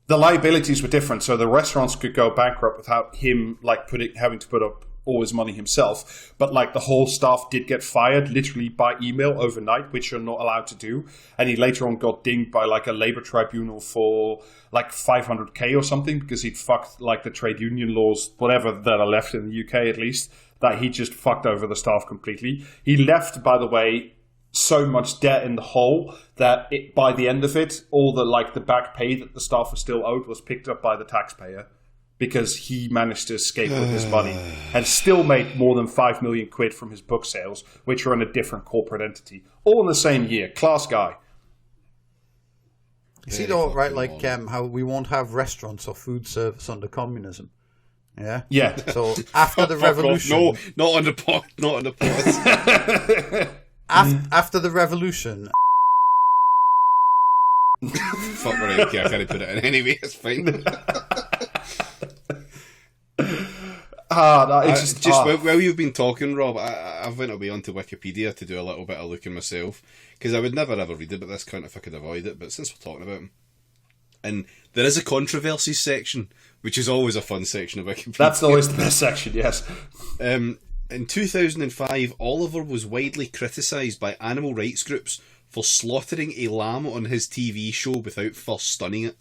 liabilities were different. So the restaurants could go bankrupt without him having to put up all his money himself. But like, the whole staff did get fired literally by email overnight, which you're not allowed to do. And he later on got dinged by like a labor tribunal for like 500k or something, because he'd fucked like the trade union laws, whatever that are left in the UK at least, that he just fucked over the staff completely. He left, by the way, so much debt in the hole that by the end of it, all the back pay that the staff was still owed was picked up by the taxpayer, because he managed to escape with his money and still made more than 5 million quid from his book sales, which are in a different corporate entity, all in the same year. Class guy. You see though, right, like how we won't have restaurants or food service under communism. Yeah. Yeah. So after the revolution, no, not on the pot. After the revolution. Fuck right, okay, I can't put it in anyway. It's fine. While you've been talking, Rob, I've went away onto Wikipedia to do a little bit of looking myself, because I would never ever read it, but this count if I could avoid it. But since we're talking about him, and there is a controversies section, which is always a fun section of Wikipedia. That's always the best section, yes. In 2005, Oliver was widely criticised by animal rights groups for slaughtering a lamb on his TV show without first stunning it.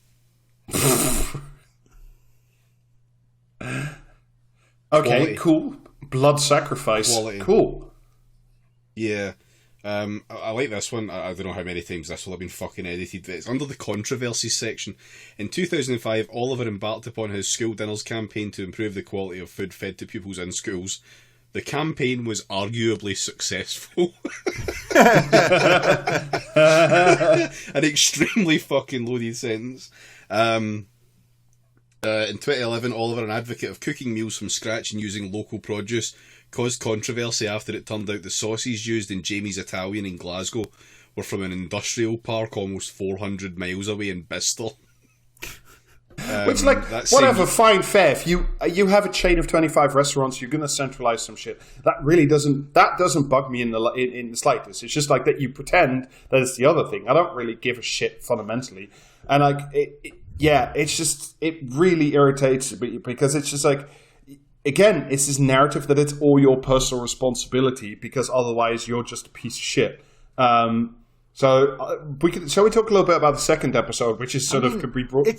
Okay, Quality. Cool. Blood sacrifice. Quality. Cool. Yeah. I like this one. I don't know how many times this will have been fucking edited, but it's under the controversies section. In 2005, Oliver embarked upon his school dinners campaign to improve the quality of food fed to pupils in schools. The campaign was arguably successful. An extremely fucking loaded sentence. In 2011, Oliver, an advocate of cooking meals from scratch and using local produce, caused controversy after it turned out the sauces used in Jamie's Italian in Glasgow were from an industrial park almost 400 miles away in Bristol. Which, like, whatever, fine, fair. If you have a chain of 25 restaurants, you're going to centralize some shit. That really doesn't bug me in the slightest. It's just like that you pretend that it's the other thing. I don't really give a shit fundamentally. And, like, it really irritates me because it's just like, again, it's this narrative that it's all your personal responsibility because otherwise you're just a piece of shit. Shall we talk a little bit about the second episode, which is could be broadly...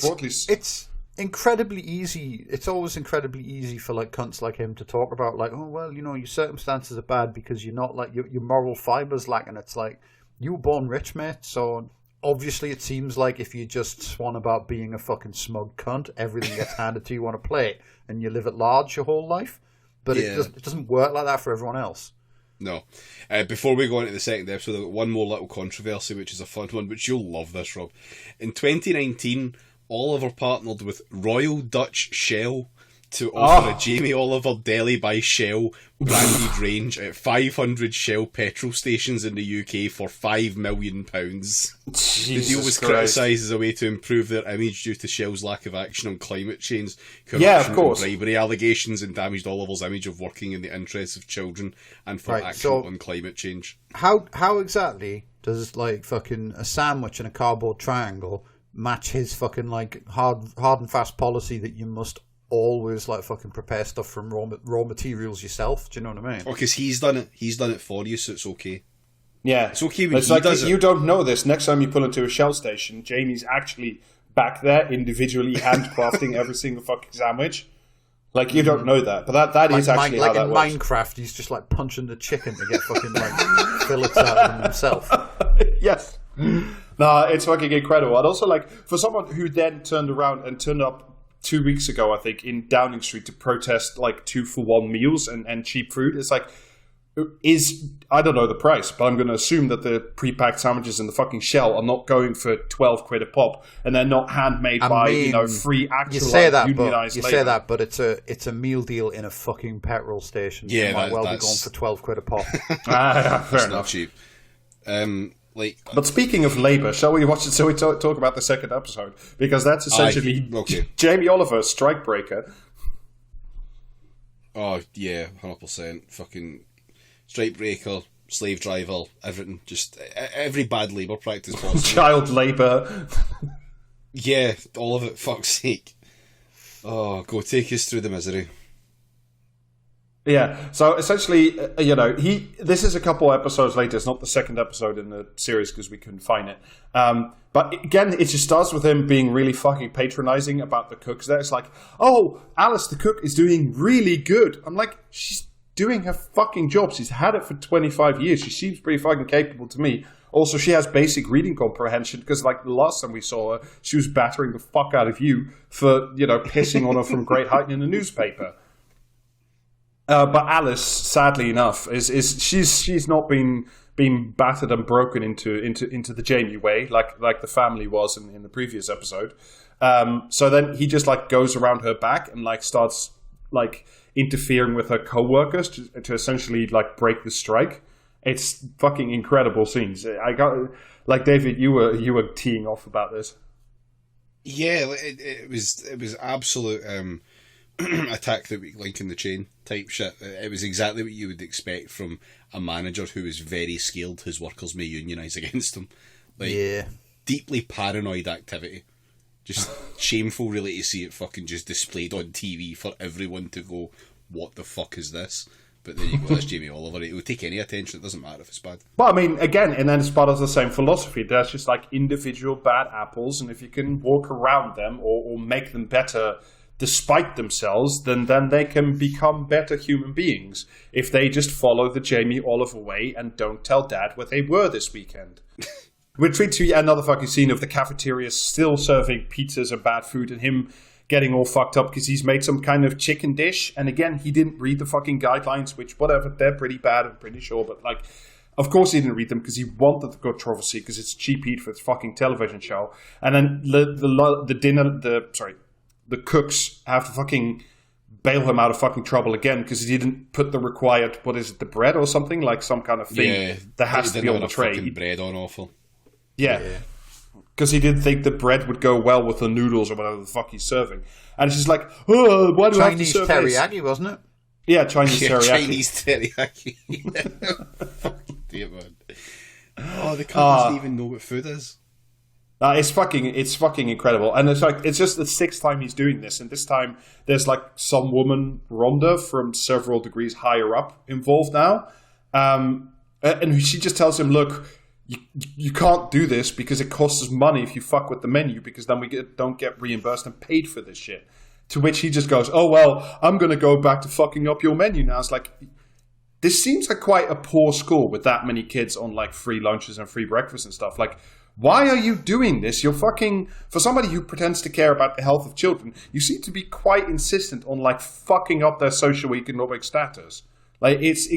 It's incredibly easy. It's always incredibly easy for like cunts like him to talk about like, oh, well, you know, your circumstances are bad because you're not like, your moral fiber's lacking. It's like, you were born rich, mate, so obviously it seems like if you just swan about being a fucking smug cunt, everything gets handed to you on a plate and you live at large your whole life. But it doesn't work like that for everyone else. No. Before we go into the second episode, I've got one more little controversy, which is a fun one, which you'll love this, Rob. In 2019, Oliver partnered with Royal Dutch Shell to offer a Jamie Oliver Deli by Shell branded range at 500 Shell petrol stations in the UK for £5 million. The deal was criticised as a way to improve their image due to Shell's lack of action on climate change, corruption, and bribery allegations, and damaged Oliver's image of working in the interests of children and for action on climate change. How exactly does like fucking a sandwich and a cardboard triangle match his fucking like hard and fast policy that you must always like fucking prepare stuff from raw materials yourself? Do you know what I mean? Oh, because he's done it for you, so it's okay. Yeah, it's okay when it's like does you don't know this. Next time you pull into a Shell station, Jamie's actually back there individually handcrafting every single fucking sandwich. Like, you don't know that, but that is actually how that works. Like in Minecraft, he's just like punching the chicken to get fucking like fillets out of him himself. Yes. No, it's fucking incredible. And also, like, for someone who then turned around and turned up 2 weeks ago, I think, in Downing Street to protest like 2-for-1 meals and cheap food, it's like, I don't know the price, but I'm going to assume that the pre-packed sandwiches in the fucking Shell are not going for 12 quid a pop, and they're not handmade by free actual unionized labor. You say that, but it's a meal deal in a fucking petrol station. Yeah, you might well be going for 12 quid a pop. Fair enough. Not cheap. But speaking of labour, shall we watch it? So we talk about the second episode, because that's essentially Jamie Oliver, strikebreaker. Oh yeah, 100%. Fucking strikebreaker, slave driver, everything. Just every bad labour practice possible. Child labour. Yeah, all of it. Fuck's sake. Oh, go take us through the misery. Yeah, so essentially, this is a couple episodes later. It's not the second episode in the series because we couldn't find it. But again, it just starts with him being really fucking patronizing about the cooks there. It's like, oh, Alice, the cook, is doing really good. I'm like, she's doing her fucking job. She's had it for 25 years. She seems pretty fucking capable to me. Also, she has basic reading comprehension because, like, the last time we saw her, she was battering the fuck out of you for, pissing on her from great height in the newspaper. But Alice, sadly enough, she's not been battered and broken into the Jamie way like the family was in the previous episode. So then he just like goes around her back and like starts like interfering with her co-workers to essentially like break the strike. It's fucking incredible scenes. I got like David, you were teeing off about this. Yeah, it was absolute. Attack the weak link in the chain type shit. It was exactly what you would expect from a manager who is very scared his workers may unionise against him. Deeply paranoid activity. Just shameful really to see it fucking just displayed on TV for everyone to go, what the fuck is this? But then you go, that's Jamie Oliver. It would take any attention. It doesn't matter if it's bad. Well, I mean, again, and then it's part of the same philosophy. There's just like individual bad apples, and if you can walk around them or make them better despite themselves, then they can become better human beings if they just follow the Jamie Oliver way and don't tell Dad where they were this weekend. We're treated to another fucking scene of the cafeteria still serving pizzas and bad food, and him getting all fucked up because he's made some kind of chicken dish. And again, he didn't read the fucking guidelines, which, whatever, they're pretty bad, I'm pretty sure. But, like, of course he didn't read them because he wanted the controversy because it's cheap heat for his fucking television show. And then the cooks have to fucking bail him out of fucking trouble again because he didn't put the required, what is it, the bread or something, like some kind of thing that has to be on the tray. Bread on awful. Yeah, because he didn't think the bread would go well with the noodles or whatever the fuck he's serving, and it's just like, oh, why do I have to serve teriyaki, this? wasn't it? Yeah, Chinese teriyaki. Chinese teriyaki. Fucking dear, man. Oh, the cunt doesn't even know what food is. It's fucking incredible, and it's just the 6th time he's doing this, and this time there's like some woman, Rhonda, from several degrees higher up involved now, and she just tells him, look, you can't do this because it costs us money if you fuck with the menu, because then we don't get reimbursed and paid for this shit. To which he just goes, oh well, I'm gonna go back to fucking up your menu now. It's like, this seems like quite a poor school with that many kids on like free lunches and free breakfast and stuff. Like, why are you doing this? You're fucking, for somebody who pretends to care about the health of children, you seem to be quite insistent on like fucking up their socioeconomic status. Like, it's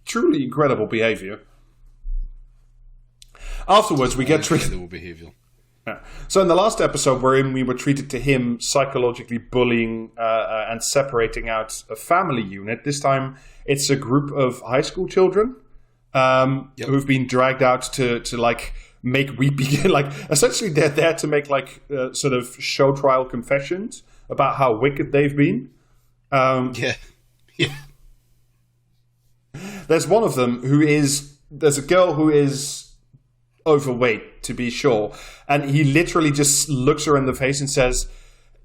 truly incredible behavior. Afterwards, we get treated. Behavior. Yeah. So in the last episode, wherein we were treated to him psychologically bullying and separating out a family unit, this time it's a group of high school children who've been dragged out to like make weepy, like essentially they're there to make like sort of show trial confessions about how wicked they've been. Yeah. There's one of them there's a girl who is overweight, to be sure, and he literally just looks her in the face and says,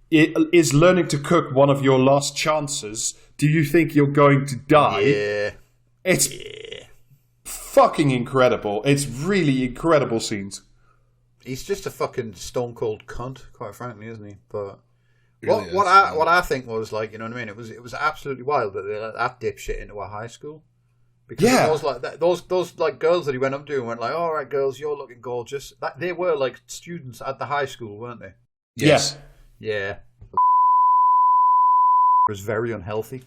is learning to cook one of your last chances? Do you think you're going to die? Yeah. It's fucking incredible. It's really incredible scenes. He's just a fucking stone cold cunt, quite frankly, isn't he? But Really what I think was, like, you know what I mean? It was absolutely wild that they let that dipshit into a high school. Because it was like that, those like girls that he went up to and went like, all right, girls, you're looking gorgeous. They were like students at the high school, weren't they? Yes. Yeah. Was very unhealthy.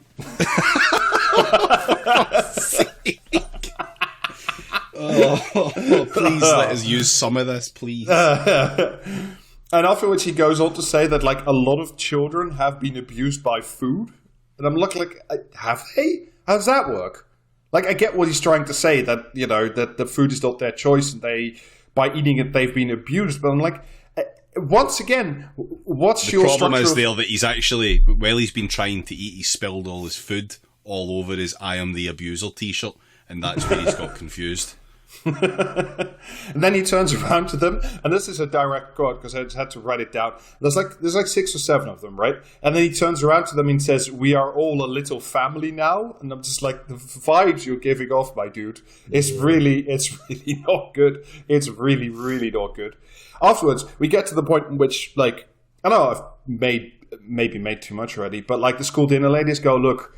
Please let us use some of this, please. And afterwards, he goes on to say that like a lot of children have been abused by food, and I'm looking like, have they? How does that work? Like, I get what he's trying to say, that, you know, that the food is not their choice and by eating it, they've been abused. But I'm like, once again, what's your structure? The problem is there that he's actually, while he's been trying to eat, he spilled all his food all over his I Am the Abuser t-shirt, and that's where he's got confused. And then he turns around to them, and this is a direct quote because I just had to write it down. There's like 6 or 7 of them, right? And then he turns around to them and says, "We are all a little family now." And I'm just like, the vibes you're giving off, my dude, it's really not good. It's really, really not good. Afterwards, we get to the point in which, like, I know I've maybe made too much already, but like the school dinner ladies go, look,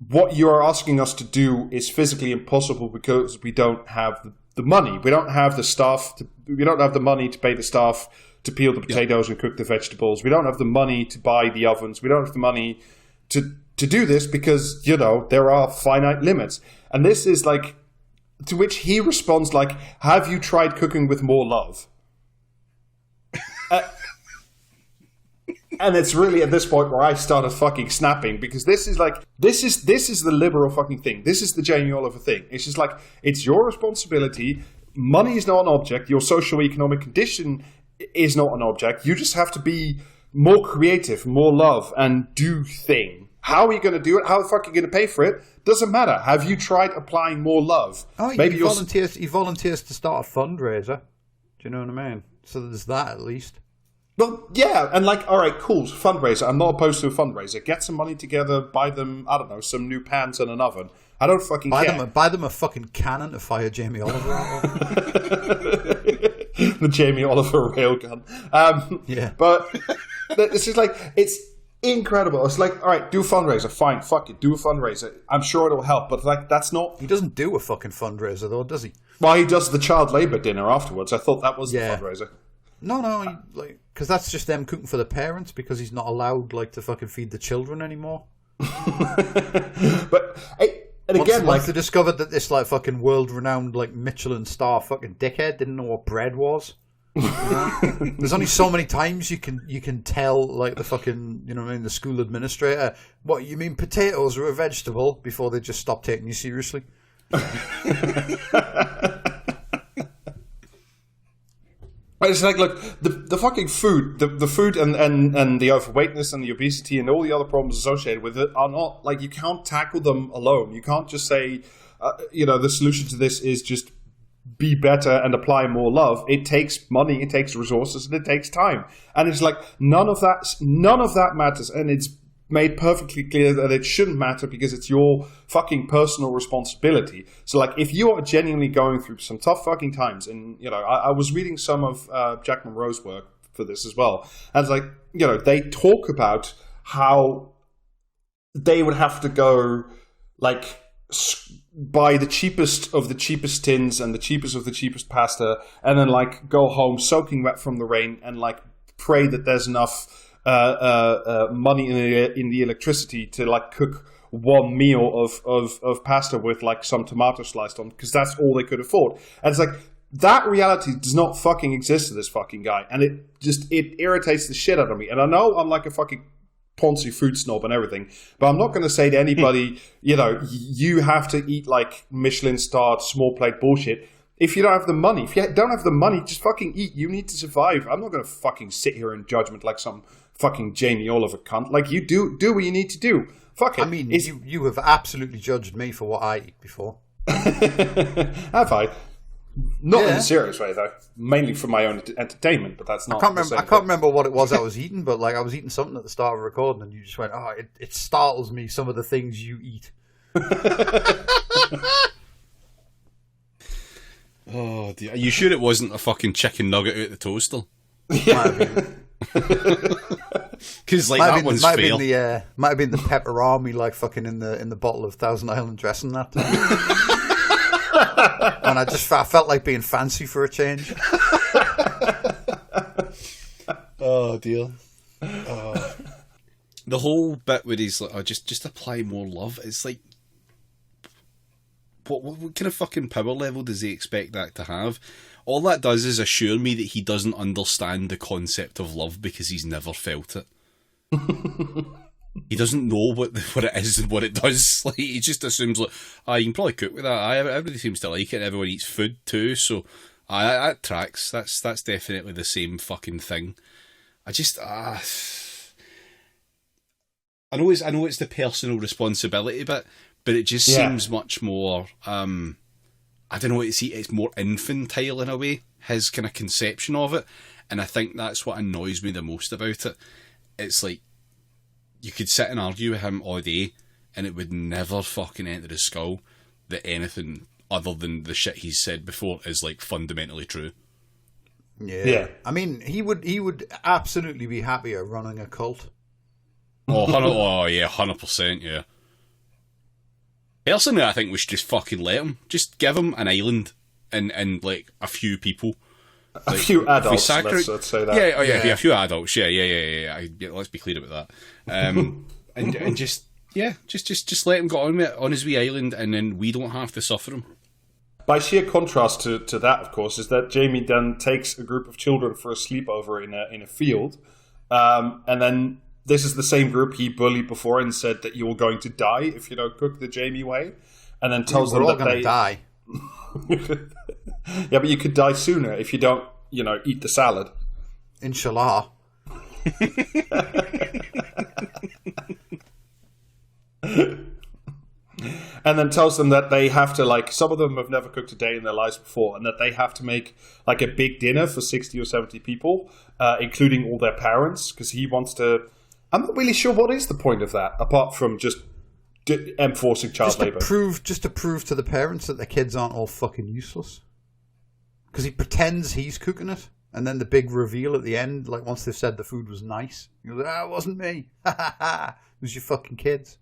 what you are asking us to do is physically impossible because we don't have the money. We don't have the staff. We don't have the money to pay the staff to peel the potatoes and cook the vegetables. We don't have the money to buy the ovens. We don't have the money to do this because, you know, there are finite limits. And this is like, to which he responds like, have you tried cooking with more love? And it's really at this point where I started fucking snapping, because this is the liberal fucking thing. This is the Jamie Oliver thing. It's just like, it's your responsibility. Money is not an object. Your socioeconomic condition is not an object. You just have to be more creative, more love, and do thing. How are you going to do it? How the fuck are you going to pay for it? Doesn't matter. Have you tried applying more love? Oh, he volunteers to start a fundraiser. Do you know what I mean? So there's that at least. Well, yeah, and like, all right, cool, fundraiser. I'm not opposed to a fundraiser. Get some money together, buy them, I don't know, some new pans and an oven. I don't fucking care. Buy them a fucking cannon to fire Jamie Oliver out of. The Jamie Oliver railgun. Yeah. But it's just like, it's incredible. It's like, all right, do a fundraiser. Fine, fuck it, do a fundraiser. I'm sure it'll help, but like, that's not... He doesn't do a fucking fundraiser, though, does he? Well, he does the child labour dinner afterwards. I thought that was the fundraiser. No, because that's just them cooking for the parents, because he's not allowed, like, to fucking feed the children anymore. But, and again, once they discovered that this, like, fucking world-renowned, like, Michelin star fucking dickhead didn't know what bread was. There's only so many times you can tell, like, the fucking, you know what I mean, the school administrator, what, you mean potatoes are a vegetable, before they just stop taking you seriously. It's like, look, the fucking food, the food and the overweightness and the obesity and all the other problems associated with it are not, like, you can't tackle them alone. You can't just say, the solution to this is just be better and apply more love. It takes money, it takes resources, and it takes time. And it's like, none of that matters. And it's made perfectly clear that it shouldn't matter because it's your fucking personal responsibility. So, like, if you are genuinely going through some tough fucking times, and, I was reading some of Jack Monroe's work for this as well, and it's like, they talk about how they would have to go, like, buy the cheapest of the cheapest tins and the cheapest of the cheapest pasta, and then, like, go home soaking wet from the rain and, like, pray that there's enough money in the electricity to, like, cook one meal of pasta with, like, some tomato sliced on, because that's all they could afford. And it's like, that reality does not fucking exist to this fucking guy, and it irritates the shit out of me. And I know I'm like a fucking Ponzi food snob and everything, but I'm not going to say to anybody, you have to eat, like, Michelin-starred small plate bullshit. If you don't have the money, just fucking eat. You need to survive. I'm not going to fucking sit here in judgment like some fucking Jamie Oliver cunt. Like, you do what you need to do. Fuck it. I mean, you have absolutely judged me for what I eat before. Have I? Not in a serious way, though. Mainly for my own entertainment, but that's not. I can't remember what it was I was eating, but, like, I was eating something at the start of a recording, and you just went, "Oh, it startles me, some of the things you eat." Oh dear! Are you sure it wasn't a fucking chicken nugget out the toaster? Yeah. Because, like, that one's fair. Might have been the pepperami, like, fucking in the bottle of Thousand Island dressing that time. And I felt like being fancy for a change. Oh dear. The whole bit where he's like, just apply more love. It's like, what kind of fucking power level does he expect that to have? All that does is assure me that he doesn't understand the concept of love because he's never felt it. He doesn't know what it is and what it does. Like, he just assumes, like, you can probably cook with that. Everybody seems to like it. Everyone eats food too, so that tracks. That's definitely the same fucking thing. I know it's the personal responsibility bit, but it just seems much more. I don't know. It's more infantile in a way. His kind of conception of it, and I think that's what annoys me the most about it. It's like, you could sit and argue with him all day, and it would never fucking enter his skull that anything other than the shit he's said before is, like, fundamentally true. Yeah. I mean, he would absolutely be happier running a cult. Oh yeah, 100%, yeah. Personally, I think we should just fucking let him. Just give him an island and like, a few people. A few adults, let's say that. Yeah, a few adults. Yeah. Let's be clear about that. And just let him go on his wee island, and then we don't have to suffer him. By sheer contrast to that, of course, is that Jamie then takes a group of children for a sleepover in a field, and then this is the same group he bullied before and said that you're going to die if you don't cook the Jamie way, and then tells them that they die. Yeah, but you could die sooner if you don't, eat the salad. Inshallah. And then tells them that they have to, like, some of them have never cooked a day in their lives before, and that they have to make, like, a big dinner for 60 or 70 people, including all their parents, because he wants to... I'm not really sure what is the point of that, apart from just enforcing child labour. Just to prove to the parents that their kids aren't all fucking useless. Because he pretends he's cooking it, and then the big reveal at the end, like, once they've said the food was nice, you're like, it wasn't me. It was your fucking kids.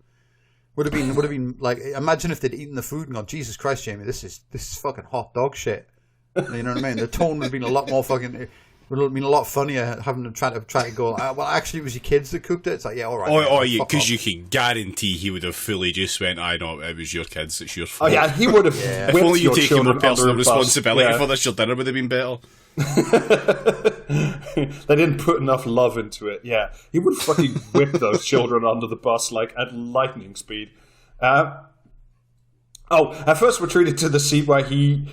Would have been like, imagine if they'd eaten the food and gone, Jesus Christ, Jamie, this is fucking hot dog shit. You know what I mean? The tone would have been a lot more fucking. It would have been a lot funnier having to try to go, well, actually, it was your kids that cooked it. It's like, yeah, all right. Because you can guarantee he would have fully just went, I know, it was your kids, it's your fault. Oh yeah, he would have. If only you taken more personal responsibility for this, your dinner would have been better. They didn't put enough love into it. Yeah, he would fucking whip those children under the bus like at lightning speed. At first we're treated to the scene where he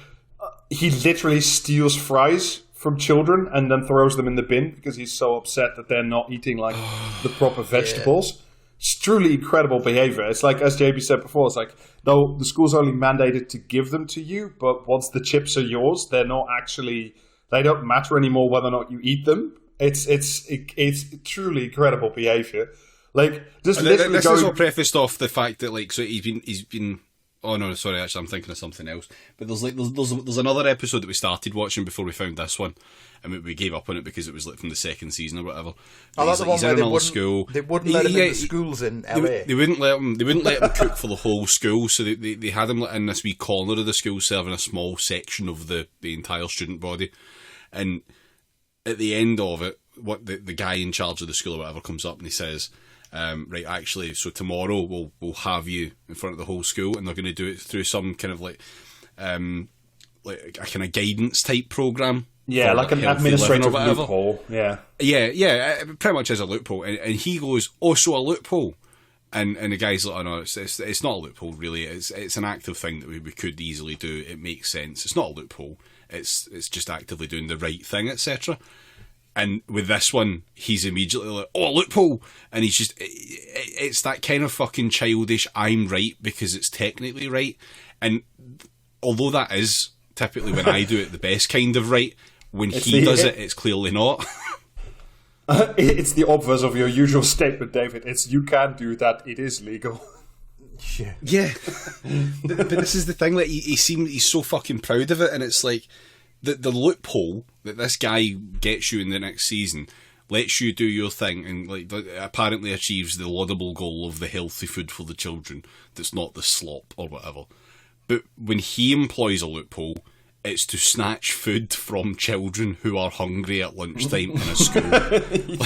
literally steals fries from children and then throws them in the bin because he's so upset that they're not eating like the proper vegetables. Yeah. It's truly incredible behavior. It's like, as JB said before, it's like, no, the school's only mandated to give them to you, but once the chips are yours, they don't matter anymore whether or not you eat them. It's truly incredible behavior. Like, just literally this is all prefaced off the fact that, like, so he's been. Oh no, sorry. Actually, I'm thinking of something else. But there's another episode that we started watching before we found this one, and we gave up on it because it was like from the second season or whatever. Oh, that's the one where they wouldn't let him in the schools in LA. They wouldn't let him. They wouldn't let him cook for the whole school, so they had him in this wee corner of the school, serving a small section of the entire student body. And at the end of it, what the guy in charge of the school or whatever comes up and he says, right, actually, so tomorrow we'll have you in front of the whole school, and they're going to do it through some kind of like a kind of guidance type program. Yeah, like an administrative loophole. Yeah, pretty much as a loophole. And he goes, "Oh, so a loophole?" And the guy's like, "Oh no, it's not a loophole really. It's an active thing that we could easily do. It makes sense. It's not a loophole. It's just actively doing the right thing, etc." And with this one, he's immediately like, "Oh, a loophole!" And he's just, it's that kind of fucking childish, I'm right because it's technically right. And although that is typically when I do it the best kind of right, when he does it, it's clearly not. It's the obverse of your usual statement, David. It's, you can do that, it is legal. Yeah. But this is the thing, like, he's so fucking proud of it, and it's like, the loophole that this guy gets you in the next season lets you do your thing and like apparently achieves the laudable goal of the healthy food for the children that's not the slop or whatever. But when he employs a loophole, it's to snatch food from children who are hungry at lunchtime in a school.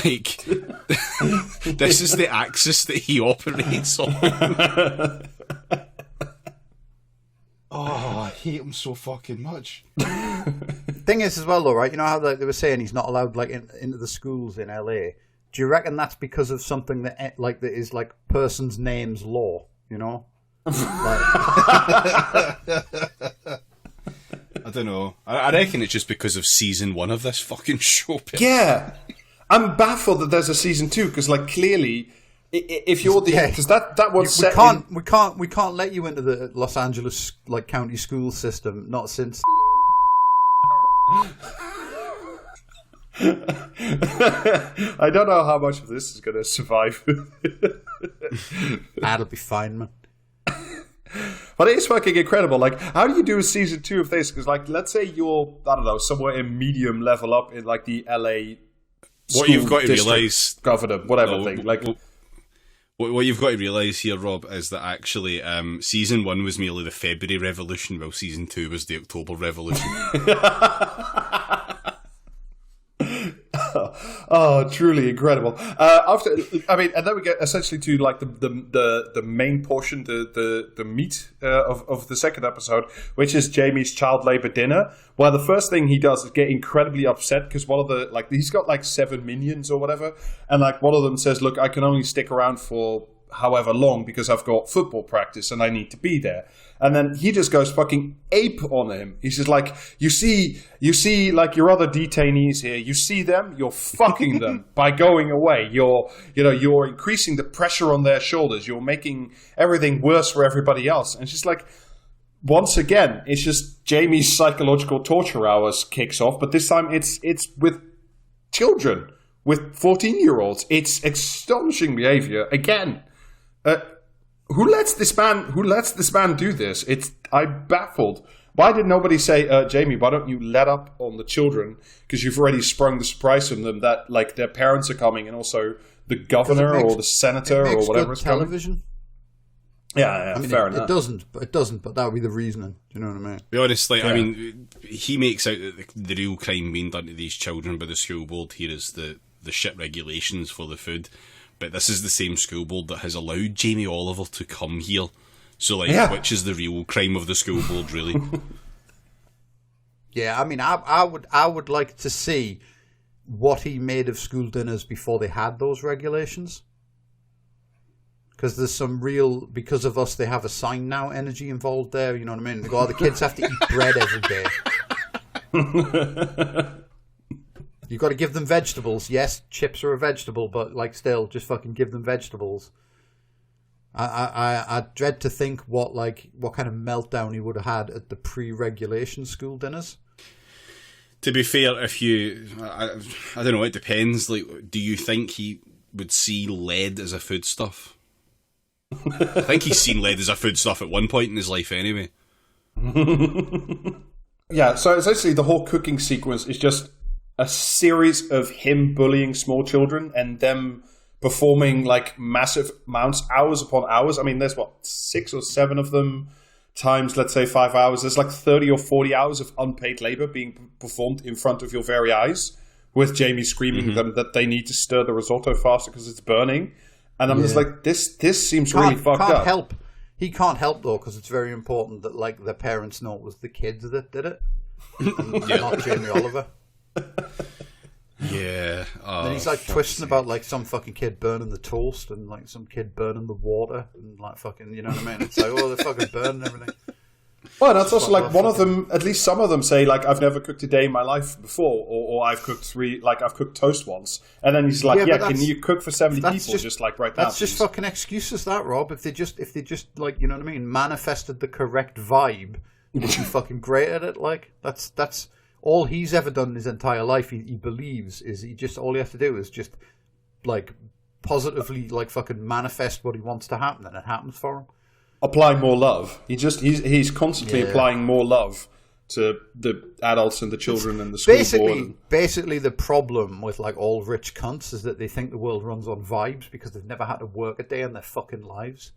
Like, this is the axis that he operates on. Oh, I hate him so fucking much. Thing is, as well, though, right? You know how they were saying he's not allowed like into the schools in LA. Do you reckon that's because of something that that is like person's names law? You know, I don't know. I reckon it's just because of season 1 of this fucking show. Yeah, I'm baffled that there's a season 2 because, like, clearly. If you're the because that was we can't let you into the Los Angeles like county school system, not since I don't know how much of this is going to survive. That'll be fine, man. But it is fucking incredible. Like, how do you do a season 2 of this? Because, like, let's say you're, I don't know, somewhere in medium level up in like the LA what you've got to realise, governor, whatever thing, like. What you've got to realise here, Rob, is that actually season 1 was merely the February Revolution, while season 2 was the October Revolution. Oh, truly incredible. And then we get essentially to like the main portion, the meat of the second episode, which is Jamie's child labour dinner, where the first thing he does is get incredibly upset because one of the, like, he's got like 7 minions or whatever, and like one of them says, "Look, I can only stick around for however long because I've got football practice and I need to be there." And then he just goes fucking ape on him. He's just like, you see like your other detainees here, you see them, you're fucking them by going away. You're increasing the pressure on their shoulders. You're making everything worse for everybody else. And it's just like, once again, it's just Jamie's psychological torture hours kicks off, but this time it's with children, with 14-year-olds. It's astonishing behavior again. Who lets this man do this? I'm baffled. Why did nobody say, Jamie, why don't you let up on the children? Because you've already sprung the surprise on them that, like, their parents are coming and also the governor or the senator or whatever is television. Coming. Yeah, fair enough. It doesn't, but that would be the reasoning. Do you know what I mean? Be honest, like, yeah. I mean, he makes out that the real crime being done to these children by the school board here is the shit regulations for the food. But this is the same school board that has allowed Jamie Oliver to come here. So, like, which is the real crime of the school board, really? Yeah, I mean, I would like to see what he made of school dinners before they had those regulations. Because there's some real, because of us, they have a sign now energy involved there. You know what I mean? They go, oh, the kids have to eat bread every day. You've got to give them vegetables. Yes, chips are a vegetable, but like still, just fucking give them vegetables. I dread to think what kind of meltdown he would have had at the pre-regulation school dinners. To be fair, if you, I don't know, it depends. Like, do you think he would see lead as a foodstuff? I think he's seen lead as a foodstuff at one point in his life anyway. Yeah, so essentially the whole cooking sequence is just a series of him bullying small children and them performing like massive amounts, hours upon hours. I mean, there's 6 or 7 of them times, let's say 5 hours. There's like 30 or 40 hours of unpaid labor being performed in front of your very eyes, with Jamie screaming them that they need to stir the risotto faster because it's burning. And I'm just like, this seems really fucked up. He can't help though, because it's very important that like the parents know it was the kids that did it, and not Jamie Oliver. Yeah. Oh, and he's like twisting about like some fucking kid burning the toast and like some kid burning the water and like fucking, you know what I mean? It's like, oh, they're fucking burning everything. Well, that's also like one of them, at least some of them say like, I've never cooked a day in my life before, or I've cooked I've cooked toast once. And then he's like, can you cook for 70 people just like right now? That's just fucking excuses, that, Rob. If they just like, you know what I mean, manifested the correct vibe, he'd be fucking great at it. Like, that's all he's ever done in his entire life. He believes is all he has to do is just like positively like fucking manifest what he wants to happen, and it happens for him. Applying more love. He's constantly applying more love to the adults and the children and the school board. Basically, the problem with like all rich cunts is that they think the world runs on vibes because they've never had to work a day in their fucking lives.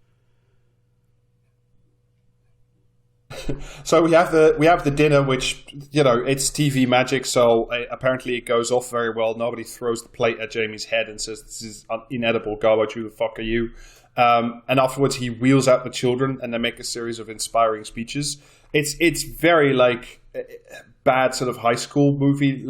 So we have the dinner, which, you know, it's TV magic. So apparently it goes off very well. Nobody throws the plate at Jamie's head and says, "This is inedible. Go out. Who the fuck are you?" And afterwards he wheels out the children and they make a series of inspiring speeches. It's very like bad sort of high school movie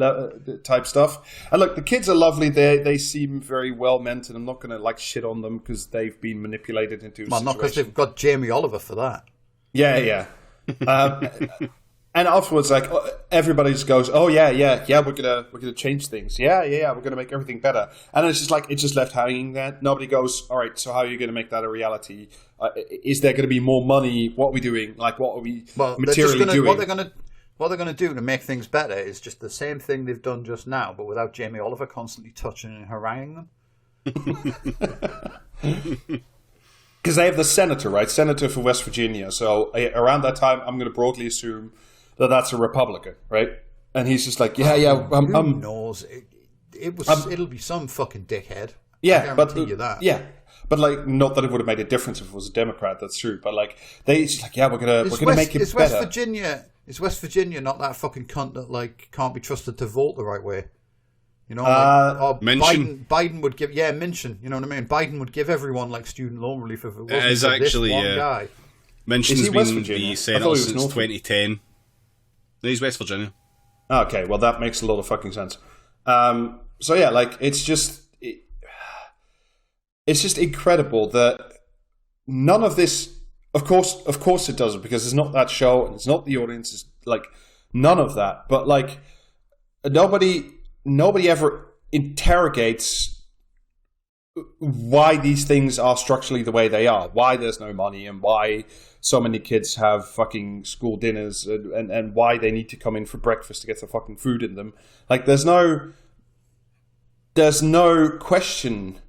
type stuff. And look, the kids are lovely. They seem very well meant, and I'm not going to like shit on them because they've been manipulated into a situation. Not because they've got Jamie Oliver for that. Yeah. And afterwards, like everybody just goes, "Oh yeah, we're gonna change things. Yeah, we're gonna make everything better." And it's just like it's just left hanging there. Nobody goes, "All right, so how are you gonna make that a reality? Is there gonna be more money? What are we doing? Like, what are we materially doing?" What they're gonna do to make things better is just the same thing they've done just now, but without Jamie Oliver constantly touching and haranguing them. Because they have the senator, right? Senator for West Virginia. So around that time, I'm going to broadly assume that that's a Republican, right? And he's just like, who knows? It'll be some fucking dickhead. Yeah, I guarantee you that. Yeah, but like, not that it would have made a difference if it was a Democrat. That's true. But like, it's just like, we're gonna make it better. Is West Virginia not that fucking cunt that like can't be trusted to vote the right way? You know, Biden would give, Minchin, you know what I mean? Biden would give everyone like student loan relief if it wasn't for this one guy. Minchin's been the senator since 2010. No, he's West Virginia. Okay, well that makes a lot of fucking sense. So yeah, like it's just incredible that none of this. Of course, it doesn't, because it's not that show and it's not the audience. It's like none of that. But like nobody ever interrogates why these things are structurally the way they are, why there's no money, and why so many kids have fucking school dinners, and why they need to come in for breakfast to get the fucking food in them. Like, there's no question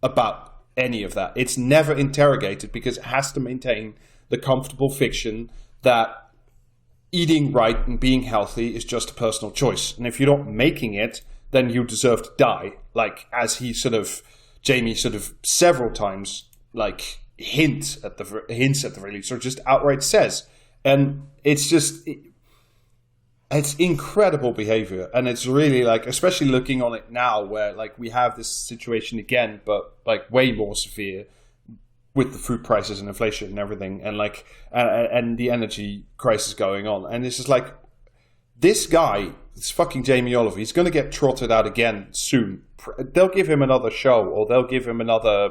about any of that. It's never interrogated because it has to maintain the comfortable fiction that eating right and being healthy is just a personal choice. And if you're not making it, then you deserve to die. Like, as Jamie sort of several times, like, hints at the very least, or just outright says. And it's just, it's incredible behavior. And it's really like, especially looking on it now where like we have this situation again, but like way more severe, with the food prices and inflation and everything, and like and the energy crisis going on, and it's just like this guy, this fucking Jamie Oliver, he's going to get trotted out again soon. They'll give him another show, or they'll give him another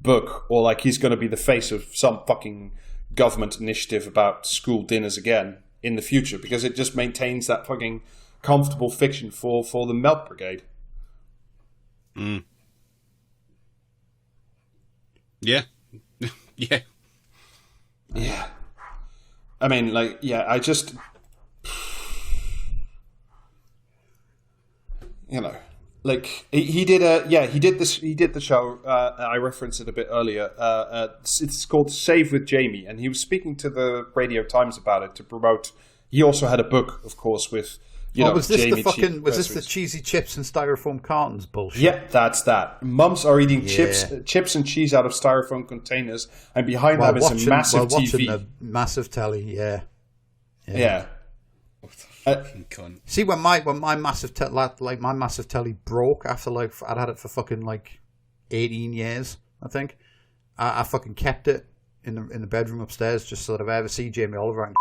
book, or like he's going to be the face of some fucking government initiative about school dinners again in the future, because it just maintains that fucking comfortable fiction for the Milk Brigade. Mm. Yeah. Yeah. Yeah. I mean, like, yeah, I just... You know, like, he did the show, I referenced it a bit earlier, it's called Save with Jamie, and he was speaking to the Radio Times about it to promote... He also had a book, of course, with... was this the cheesy chips and styrofoam cartons bullshit? Yeah, that's that. Mums are eating chips and cheese out of styrofoam containers, and behind them is a massive TV. Watching a massive telly, yeah. See, when my massive my massive telly broke after like I'd had it for fucking like 18 years, I think. I fucking kept it in the bedroom upstairs just so that if I ever see Jamie Oliver, I can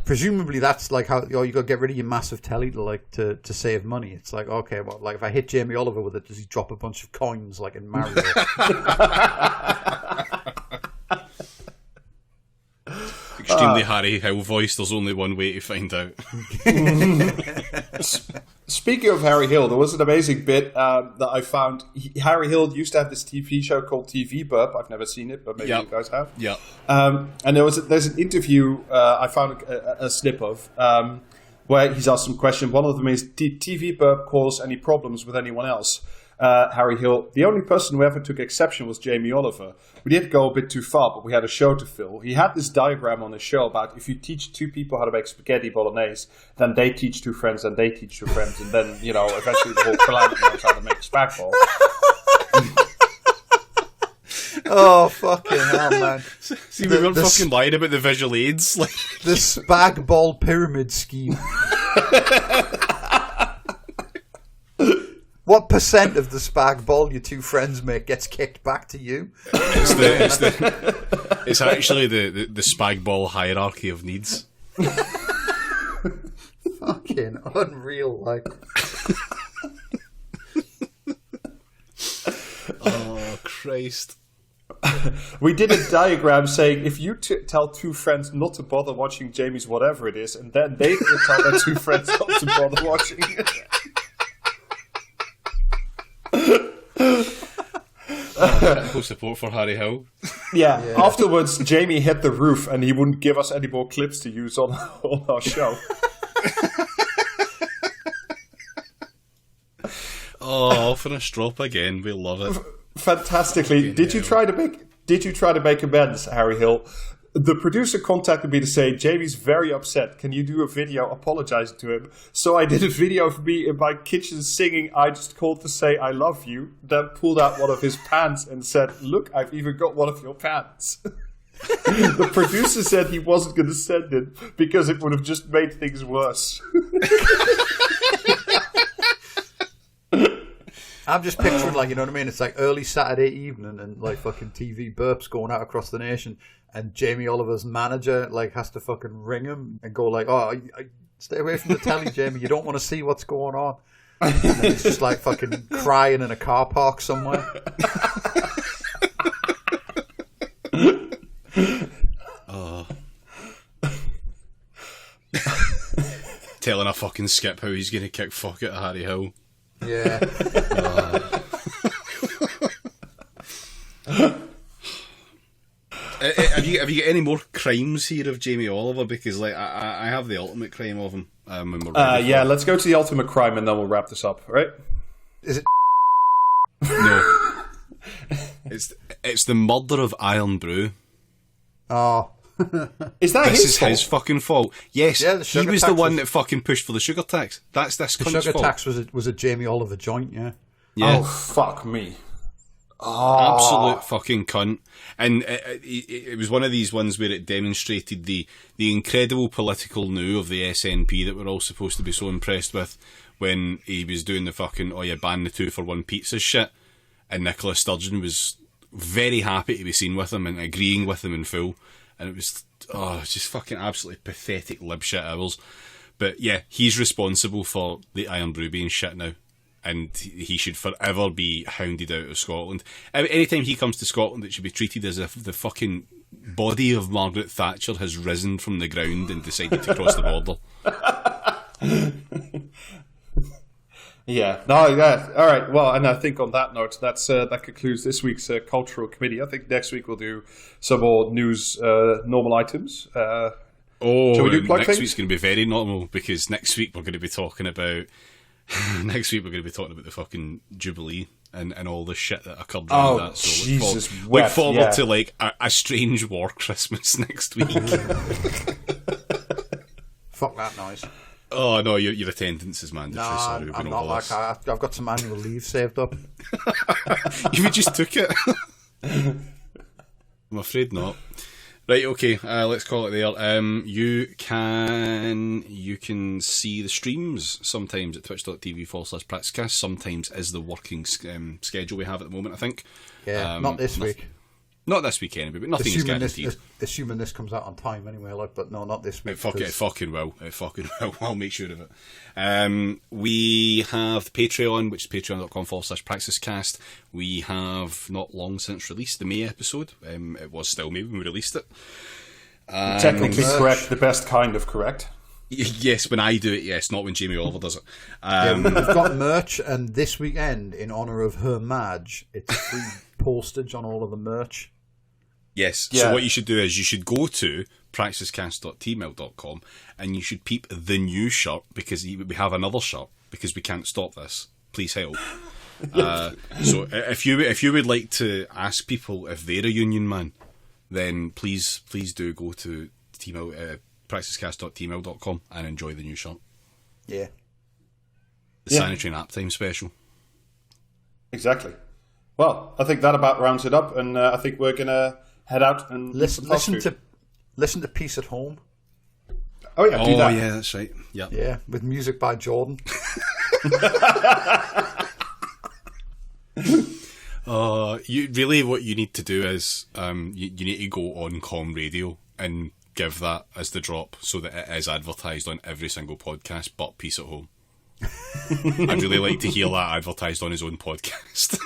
presumably that's like how you got to get rid of your massive telly to save money. It's like, okay, well, like if I hit Jamie Oliver with it, does he drop a bunch of coins like in Mario? Extremely Harry Hill voice. There's only one way to find out. Speaking of Harry Hill, there was an amazing bit that I found. Harry Hill used to have this TV show called TV Burp. I've never seen it, but maybe you guys have. Yeah. And there's an interview I found a snip of where he's asked some questions. One of them is, did TV Burp cause any problems with anyone else? Harry Hill, the only person who ever took exception was Jamie Oliver. We did go a bit too far, but we had a show to fill. He had this diagram on his show about if you teach two people how to make spaghetti bolognese, then they teach two friends, and they teach two friends, and then, you know, eventually the whole planet knows how to make spag bol. Oh, fucking hell, man. See, we weren't fucking lying about the visual aids. Like the spag bol pyramid scheme. What percent of the spag bol your two friends make gets kicked back to you? It's actually the spag bol hierarchy of needs. Fucking unreal, like. Oh, Christ. We did a diagram saying if you tell two friends not to bother watching Jamie's whatever it is, and then they will tell their two friends not to bother watching it. Full support for Harry Hill. Yeah. Afterwards, Jamie hit the roof and he wouldn't give us any more clips to use on our show. Oh, for a strop again. We love it. Fantastically. Did you try to make amends, Harry Hill? The producer contacted me to say, Jamie's very upset. Can you do a video apologizing to him? So I did a video of me in my kitchen singing, I just called to say I love you. Then pulled out one of his pants and said, look, I've even got one of your pants. The producer said he wasn't going to send it because it would have just made things worse. I'm just picturing, like, you know what I mean? It's like early Saturday evening and, like, fucking TV burps going out across the nation. And Jamie Oliver's manager, like, has to fucking ring him and go, like, oh, stay away from the telly, Jamie. You don't want to see what's going on. And then he's just, like, fucking crying in a car park somewhere. Oh. Telling a fucking skip how he's going to kick fuck at Harry Hill. Yeah. Have you got any more crimes here of Jamie Oliver? Because like I have the ultimate crime of him. When we're ready let's go to the ultimate crime and then we'll wrap this up, right? Is it? No. It's the murder of Iron Brew. Oh. Is that this his his fucking fault? Yes, yeah, he was the one that fucking pushed for the sugar tax. That's this cunt's fault. The sugar fault. tax was a Jamie Oliver joint, yeah. Yeah. Oh, fuck me. Oh. Absolute fucking cunt. And it was one of these ones where it demonstrated the incredible political nous of the SNP that we're all supposed to be so impressed with when he was doing the fucking, oh yeah, ban the 2-for-1 pizza shit. And Nicola Sturgeon was very happy to be seen with him and agreeing with him in full. And it was just fucking absolutely pathetic lib shit hours. But yeah, he's responsible for the Iron Brew being shit now. And he should forever be hounded out of Scotland. Anytime he comes to Scotland, it should be treated as if the fucking body of Margaret Thatcher has risen from the ground and decided to cross the border. Yeah. No. Yeah. All right. Well, and I think on that note, that concludes this week's cultural committee. I think next week we'll do some more news, normal items. Shall we do plug next things? week's going to be very normal because next week we're going to be talking about. Next week we're going to be talking about the fucking Jubilee and all the shit that occurred during that. So Jesus, look forward to like a strange war Christmas next week. Fuck that noise. Oh no, your attendance is mandatory. No, Sorry, I'm not like I've got some annual leave saved up. You just took it. I'm afraid not. Right, okay, let's call it there. You can see the streams sometimes at twitch.tv/practicecast. Sometimes is the working schedule we have at the moment, I think. Yeah, not this week. Not this week anyway, but nothing is guaranteed. Assuming this comes out on time anyway, but no, not this week. It fucking will. I'll make sure of it. We have the Patreon, which is patreon.com/practicecast. We have not long since released the May episode. It was still May when we released it. Technically correct, the best kind of correct. Yes, when I do it, yes, not when Jamie Oliver does it. We've got merch, and this weekend, in honour of her Madge, it's free postage on all of the merch. Yes, so what you should do is you should go to practicecast.tmail.com and you should peep the new shirt because we have another shirt because we can't stop this. Please help. So if you would like to ask people if they're a union man, then please do go to practicecast.tmail.com and enjoy the new shirt. Yeah. The sanitary nap time special. Exactly. Well, I think that about rounds it up, and I think we're going to head out and listen to Peace at Home. Oh yeah, do that. Yeah, that's right. Yeah, with music by Jordan. What you need to do is you need to go on com radio and give that as the drop so that it is advertised on every single podcast but Peace at Home. I'd really like to hear that advertised on his own podcast.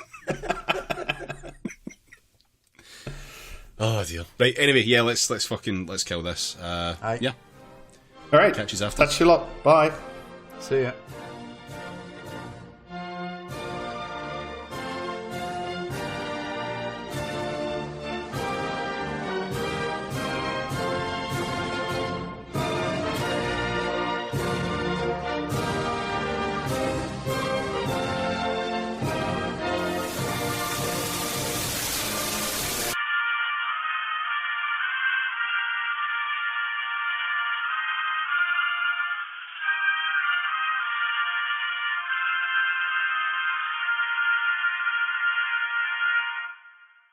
Oh dear. Right, anyway, yeah, let's kill this. Yeah. Alright. Catch you after. That's your lot. Bye. See ya.